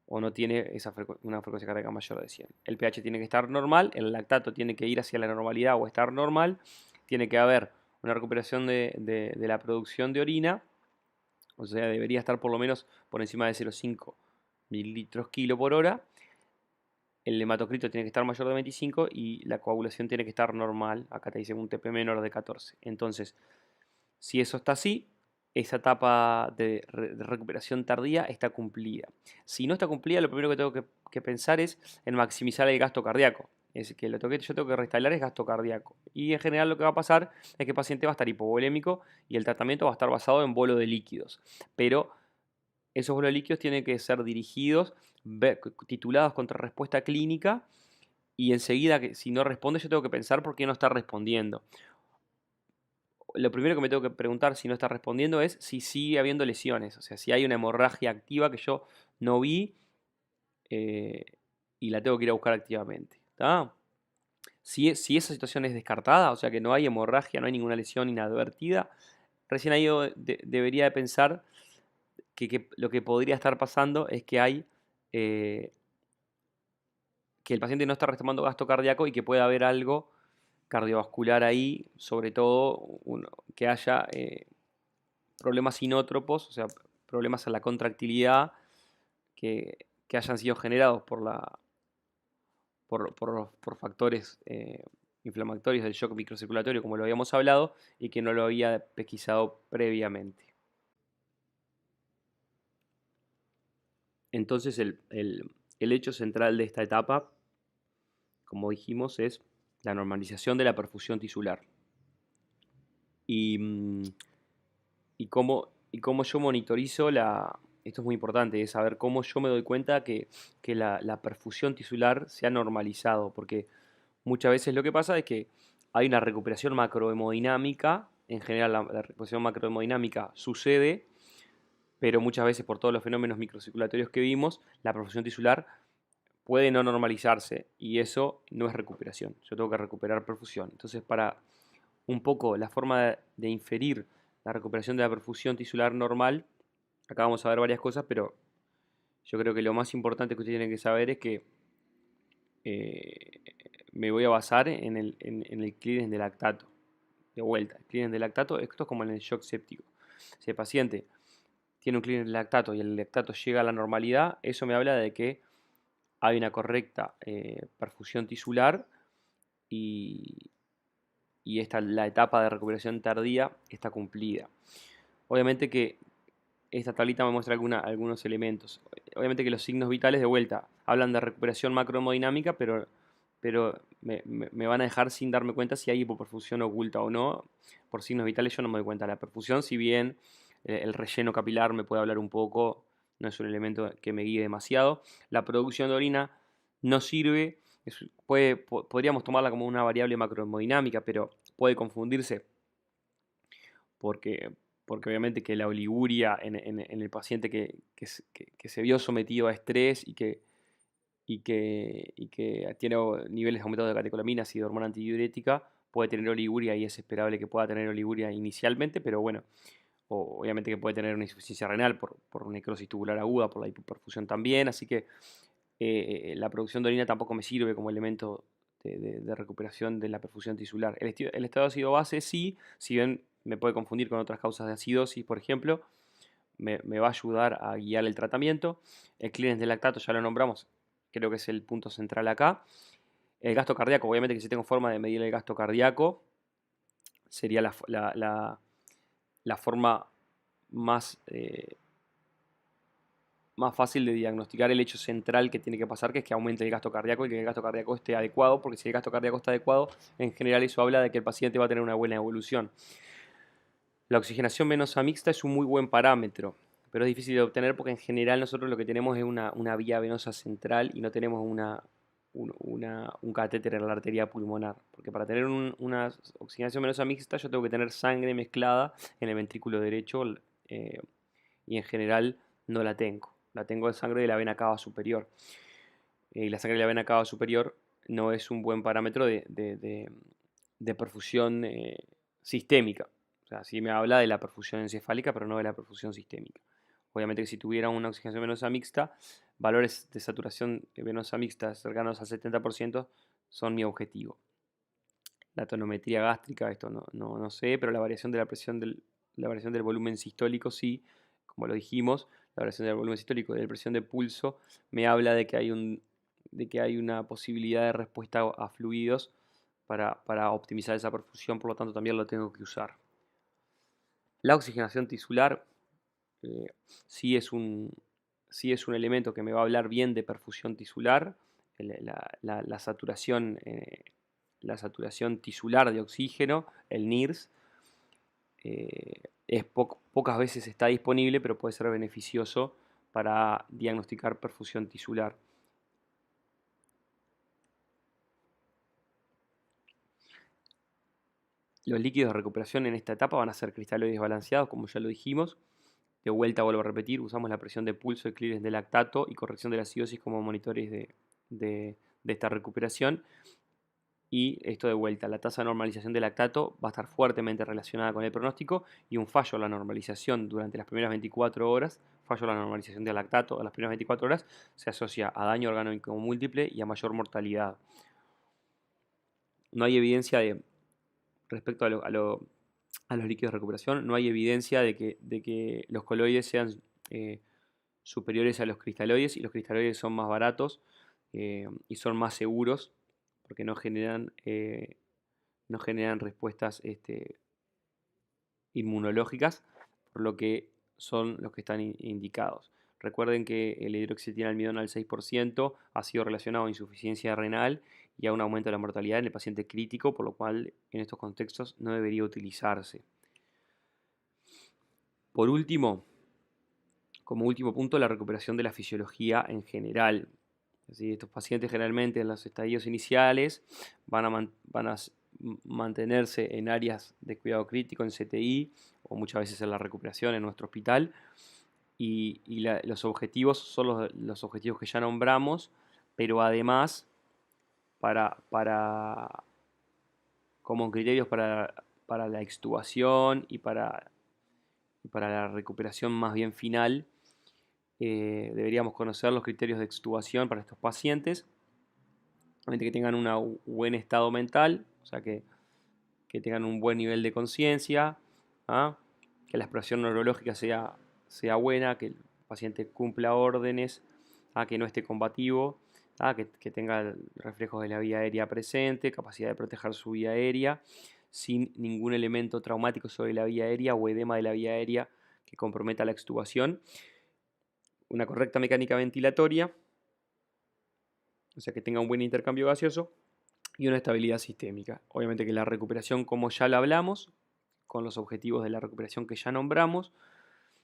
o no tiene una frecuencia cardíaca mayor de 100. El pH tiene que estar normal, el lactato tiene que ir hacia la normalidad o estar normal, tiene que haber una recuperación de la producción de orina, o sea, debería estar por lo menos por encima de 0,5 mililitros kilo por hora. El hematocrito tiene que estar mayor de 25 y la coagulación tiene que estar normal. Acá te dice un TP menor de 14. Entonces, si eso está así, esa etapa de recuperación tardía está cumplida. Si no está cumplida, lo primero que tengo que pensar es en maximizar el gasto cardíaco. Es que yo tengo que restaurar es gasto cardíaco. Y en general lo que va a pasar es que el paciente va a estar hipovolémico y el tratamiento va a estar basado en bolo de líquidos. Pero esos bolos de líquidos tienen que ser dirigidos, titulados contra respuesta clínica, y enseguida, si no responde, yo tengo que pensar por qué no está respondiendo. Lo primero que me tengo que preguntar si no está respondiendo es si sigue habiendo lesiones, o sea, si hay una hemorragia activa que yo no vi y la tengo que ir a buscar activamente. Si esa situación es descartada, o sea que no hay hemorragia, no hay ninguna lesión inadvertida, recién ahí yo debería de pensar que lo que podría estar pasando es que que el paciente no está retomando gasto cardíaco y que puede haber algo cardiovascular ahí, sobre todo que haya problemas inótropos, o sea, problemas en la contractilidad que hayan sido generados por factores inflamatorios del shock microcirculatorio, como lo habíamos hablado, y que no lo había pesquisado previamente. Entonces, el hecho central de esta etapa, como dijimos, es la normalización de la perfusión tisular. Y cómo yo monitorizo esto es muy importante, es saber cómo yo me doy cuenta que la perfusión tisular se ha normalizado, porque muchas veces lo que pasa es que hay una recuperación macrohemodinámica, en general la recuperación macrohemodinámica sucede, pero muchas veces por todos los fenómenos microcirculatorios que vimos, la perfusión tisular puede no normalizarse y eso no es recuperación. Yo tengo que recuperar perfusión. Entonces, para un poco la forma de inferir la recuperación de la perfusión tisular normal, acá vamos a ver varias cosas, pero yo creo que lo más importante que ustedes tienen que saber es que eh, me voy a basar en el clearance de lactato. De vuelta, el clearance de lactato, esto es como en el shock séptico. Si el paciente tiene un clearance de lactato y el lactato llega a la normalidad, eso me habla de que hay una correcta perfusión tisular y, y la etapa de recuperación tardía está cumplida. Obviamente que esta tablita me muestra algunos elementos. Obviamente que los signos vitales de vuelta hablan de recuperación macrohemodinámica, pero me van a dejar sin darme cuenta si hay hipoperfusión oculta o no. Por signos vitales yo no me doy cuenta. La perfusión, si bien el relleno capilar me puede hablar un poco, no es un elemento que me guíe demasiado. La producción de orina no sirve, podríamos tomarla como una variable macrohemodinámica, pero puede confundirse porque, porque obviamente que la oliguria en el paciente que se vio sometido a estrés y que tiene niveles aumentados de catecolaminas y de hormona antidiurética, puede tener oliguria y es esperable que pueda tener oliguria inicialmente, pero bueno, obviamente que puede tener una insuficiencia renal por necrosis tubular aguda, por la hipoperfusión también, así que la producción de orina tampoco me sirve como elemento de recuperación de la perfusión tisular. El estado de ácido base sí, si bien me puede confundir con otras causas de acidosis, por ejemplo, me va a ayudar a guiar el tratamiento. El clearance de lactato ya lo nombramos, creo que es el punto central acá. El gasto cardíaco, obviamente que si tengo forma de medir el gasto cardíaco, sería la forma más, más fácil de diagnosticar el hecho central que tiene que pasar, que es que aumente el gasto cardíaco y que el gasto cardíaco esté adecuado, porque si el gasto cardíaco está adecuado, en general eso habla de que el paciente va a tener una buena evolución. La oxigenación venosa mixta es un muy buen parámetro, pero es difícil de obtener porque en general nosotros lo que tenemos es una vía venosa central y no tenemos un catéter en la arteria pulmonar. Porque para tener una oxigenación venosa mixta yo tengo que tener sangre mezclada en el ventrículo derecho eh, y en general no la tengo. La tengo de sangre de la vena cava superior. Y la sangre de la vena cava superior no es un buen parámetro de perfusión sistémica. O sea, sí me habla de la perfusión encefálica, pero no de la perfusión sistémica. Obviamente que si tuviera una oxigenación venosa mixta, valores de saturación venosa mixta cercanos al 70% son mi objetivo. La tonometría gástrica, esto no sé, pero la variación de la variación del volumen sistólico sí, como lo dijimos, la variación del volumen sistólico y de la presión de pulso me habla de que hay una posibilidad de respuesta a fluidos para optimizar esa perfusión, por lo tanto también lo tengo que usar. La oxigenación tisular eh, sí es sí es un elemento que me va a hablar bien de perfusión tisular, la saturación, la saturación tisular de oxígeno, el NIRS, pocas veces está disponible, pero puede ser beneficioso para diagnosticar perfusión tisular. Los líquidos de recuperación en esta etapa van a ser cristaloides balanceados, como ya lo dijimos. De vuelta, vuelvo a repetir, usamos la presión de pulso, el clearance de lactato y corrección de la acidosis como monitores de esta recuperación. Y esto de vuelta, la tasa de normalización del lactato va a estar fuertemente relacionada con el pronóstico y un fallo en la normalización durante las primeras 24 horas, fallo en la normalización del lactato a las primeras 24 horas, se asocia a daño orgánico múltiple y a mayor mortalidad. No hay evidencia respecto a los líquidos de recuperación, no hay evidencia de que los coloides sean superiores a los cristaloides y los cristaloides son más baratos y son más seguros porque no generan respuestas inmunológicas, por lo que son los que están indicados. Recuerden que el hidroxietilenalmidón al 6% ha sido relacionado a insuficiencia renal y a un aumento de la mortalidad en el paciente crítico, por lo cual en estos contextos no debería utilizarse. Por último, Como último punto, la recuperación de la fisiología en general. Así, estos pacientes generalmente en los estadios iniciales van a mantenerse en áreas de cuidado crítico, en CTI, o muchas veces en la recuperación en nuestro hospital. Y los objetivos son los objetivos que ya nombramos, pero además, como criterios para la extubación y para la recuperación más bien final, deberíamos conocer los criterios de extubación para estos pacientes, obviamente que tengan un buen estado mental, o sea que tengan un buen nivel de conciencia, ¿ah? Que la exploración neurológica sea buena, que el paciente cumpla órdenes, que no esté combativo, que tenga reflejos de la vía aérea presente, capacidad de proteger su vía aérea, sin ningún elemento traumático sobre la vía aérea o edema de la vía aérea que comprometa la extubación, una correcta mecánica ventilatoria, o sea que tenga un buen intercambio gaseoso y una estabilidad sistémica. Obviamente que la recuperación, como ya la hablamos, con los objetivos de la recuperación que ya nombramos,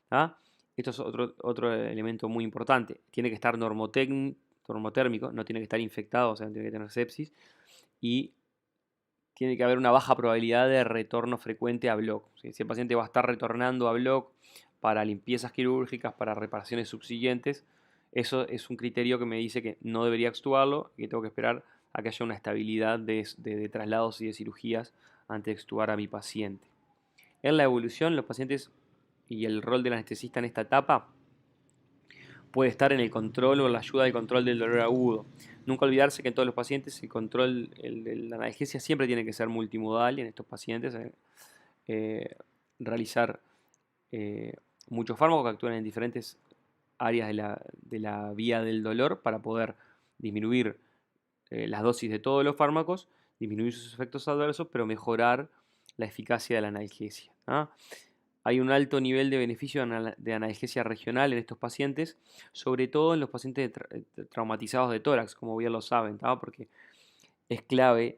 ¿ah? Esto es otro elemento muy importante. Tiene que estar normotérmico, no tiene que estar infectado, o sea, no tiene que tener sepsis, y tiene que haber una baja probabilidad de retorno frecuente a bloc. Si el paciente va a estar retornando a bloc para limpiezas quirúrgicas, para reparaciones subsiguientes, eso es un criterio que me dice que no debería extubarlo y que tengo que esperar a que haya una estabilidad de traslados y de cirugías antes de extubar a mi paciente. En la evolución, los pacientes y el rol del anestesista en esta etapa puede estar en el control o la ayuda del control del dolor agudo. Nunca olvidarse que en todos los pacientes el control de la analgesia siempre tiene que ser multimodal y en estos pacientes eh, realizar eh, muchos fármacos que actúan en diferentes áreas de la vía del dolor para poder disminuir las dosis de todos los fármacos, disminuir sus efectos adversos, pero mejorar la eficacia de la analgesia. Hay un alto nivel de beneficio de analgesia regional en estos pacientes, sobre todo en los pacientes traumatizados de tórax, como bien lo saben, porque es clave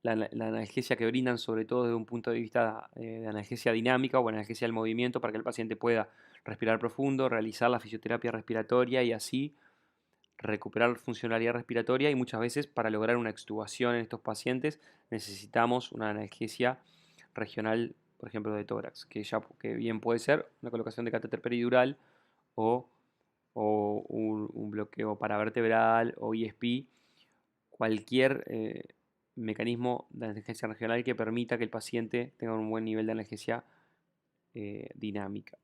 la analgesia que brindan, sobre todo desde un punto de vista de analgesia dinámica o analgesia del movimiento, para que el paciente pueda respirar profundo, realizar la fisioterapia respiratoria y así recuperar funcionalidad respiratoria. Y muchas veces para lograr una extubación en estos pacientes necesitamos una analgesia regional, por ejemplo, de tórax, que bien puede ser una colocación de catéter peridural o, un bloqueo paravertebral o ISP, cualquier mecanismo de analgesia regional que permita que el paciente tenga un buen nivel de analgesia dinámica.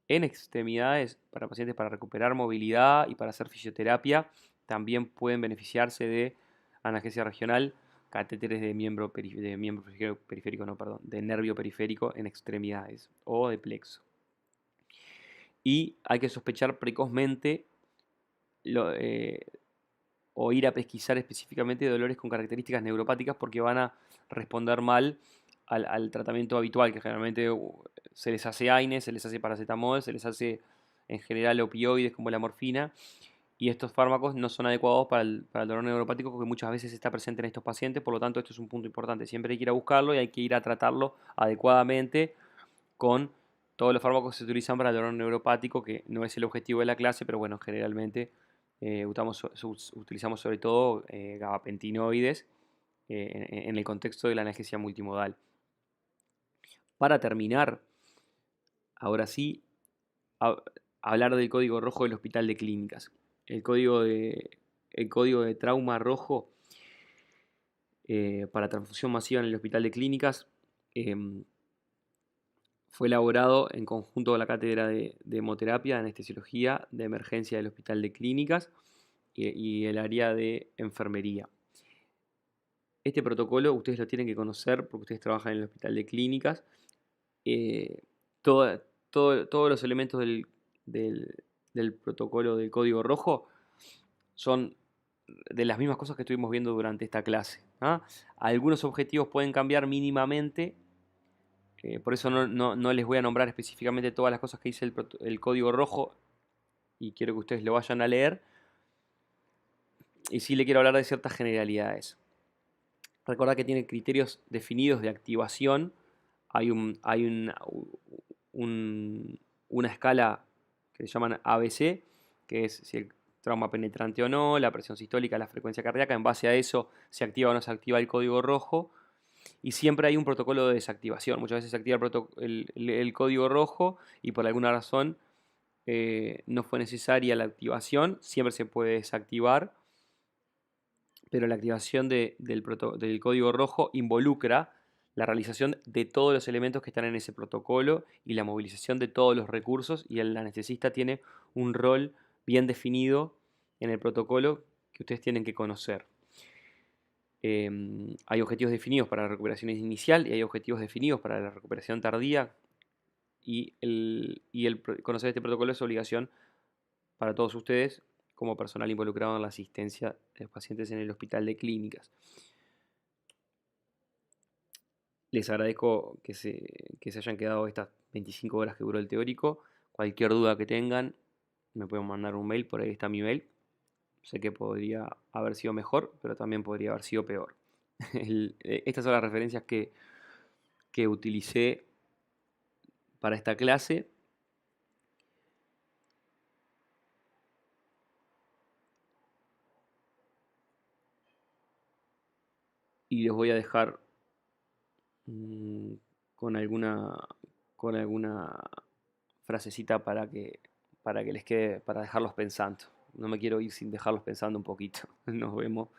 En extremidades, para pacientes para recuperar movilidad y para hacer fisioterapia, también pueden beneficiarse de analgesia regional, catéteres de miembro periférico, no, perdón, de nervio periférico en extremidades o de plexo. Y hay que sospechar precozmente o ir a pesquisar específicamente dolores con características neuropáticas porque van a responder mal al tratamiento habitual, que generalmente se les hace AINE, se les hace paracetamol, se les hace en general opioides como la morfina, y estos fármacos no son adecuados para el dolor neuropático que muchas veces está presente en estos pacientes. Por lo tanto, esto es un punto importante. Siempre hay que ir a buscarlo y hay que ir a tratarlo adecuadamente con todos los fármacos que se utilizan para el dolor neuropático, que no es el objetivo de la clase, pero bueno, generalmente utilizamos sobre todo gabapentinoides en el contexto de la analgesia multimodal. Para terminar, ahora sí, hablar del código rojo del Hospital de Clínicas. El código de trauma rojo para transfusión masiva en el Hospital de Clínicas fue elaborado en conjunto con la Cátedra de Hemoterapia, Anestesiología de Emergencia del Hospital de Clínicas y el área de Enfermería. Este protocolo ustedes lo tienen que conocer porque ustedes trabajan en el Hospital de Clínicas. Todos los elementos del protocolo del código rojo son de las mismas cosas que estuvimos viendo durante esta clase. Algunos objetivos pueden cambiar mínimamente, por eso no les voy a nombrar específicamente todas las cosas que dice el código rojo y quiero que ustedes lo vayan a leer. Y sí le quiero hablar de ciertas generalidades. Recordad que tiene criterios definidos de activación. Hay una escala que se llaman ABC, que es si el trauma penetrante o no, la presión sistólica, la frecuencia cardíaca. En base a eso se activa o no se activa el código rojo. Y siempre hay un protocolo de desactivación. Muchas veces se activa el código rojo y por alguna razón no fue necesaria la activación. Siempre se puede desactivar, pero la activación del código rojo involucra la realización de todos los elementos que están en ese protocolo y la movilización de todos los recursos, y el anestesista tiene un rol bien definido en el protocolo que ustedes tienen que conocer. Hay objetivos definidos para la recuperación inicial y hay objetivos definidos para la recuperación tardía, y conocer este protocolo es obligación para todos ustedes como personal involucrado en la asistencia de los pacientes en el hospital de clínicas. Les agradezco que se hayan quedado estas 25 horas que duró el teórico. Cualquier duda que tengan, me pueden mandar un mail, por ahí está mi mail. Sé que podría haber sido mejor, pero también podría haber sido peor. Estas son las referencias que utilicé para esta clase. Y les voy a dejar mm, con alguna, con alguna frasecita para que les quede, para dejarlos pensando. No me quiero ir sin dejarlos pensando un poquito. Nos vemos.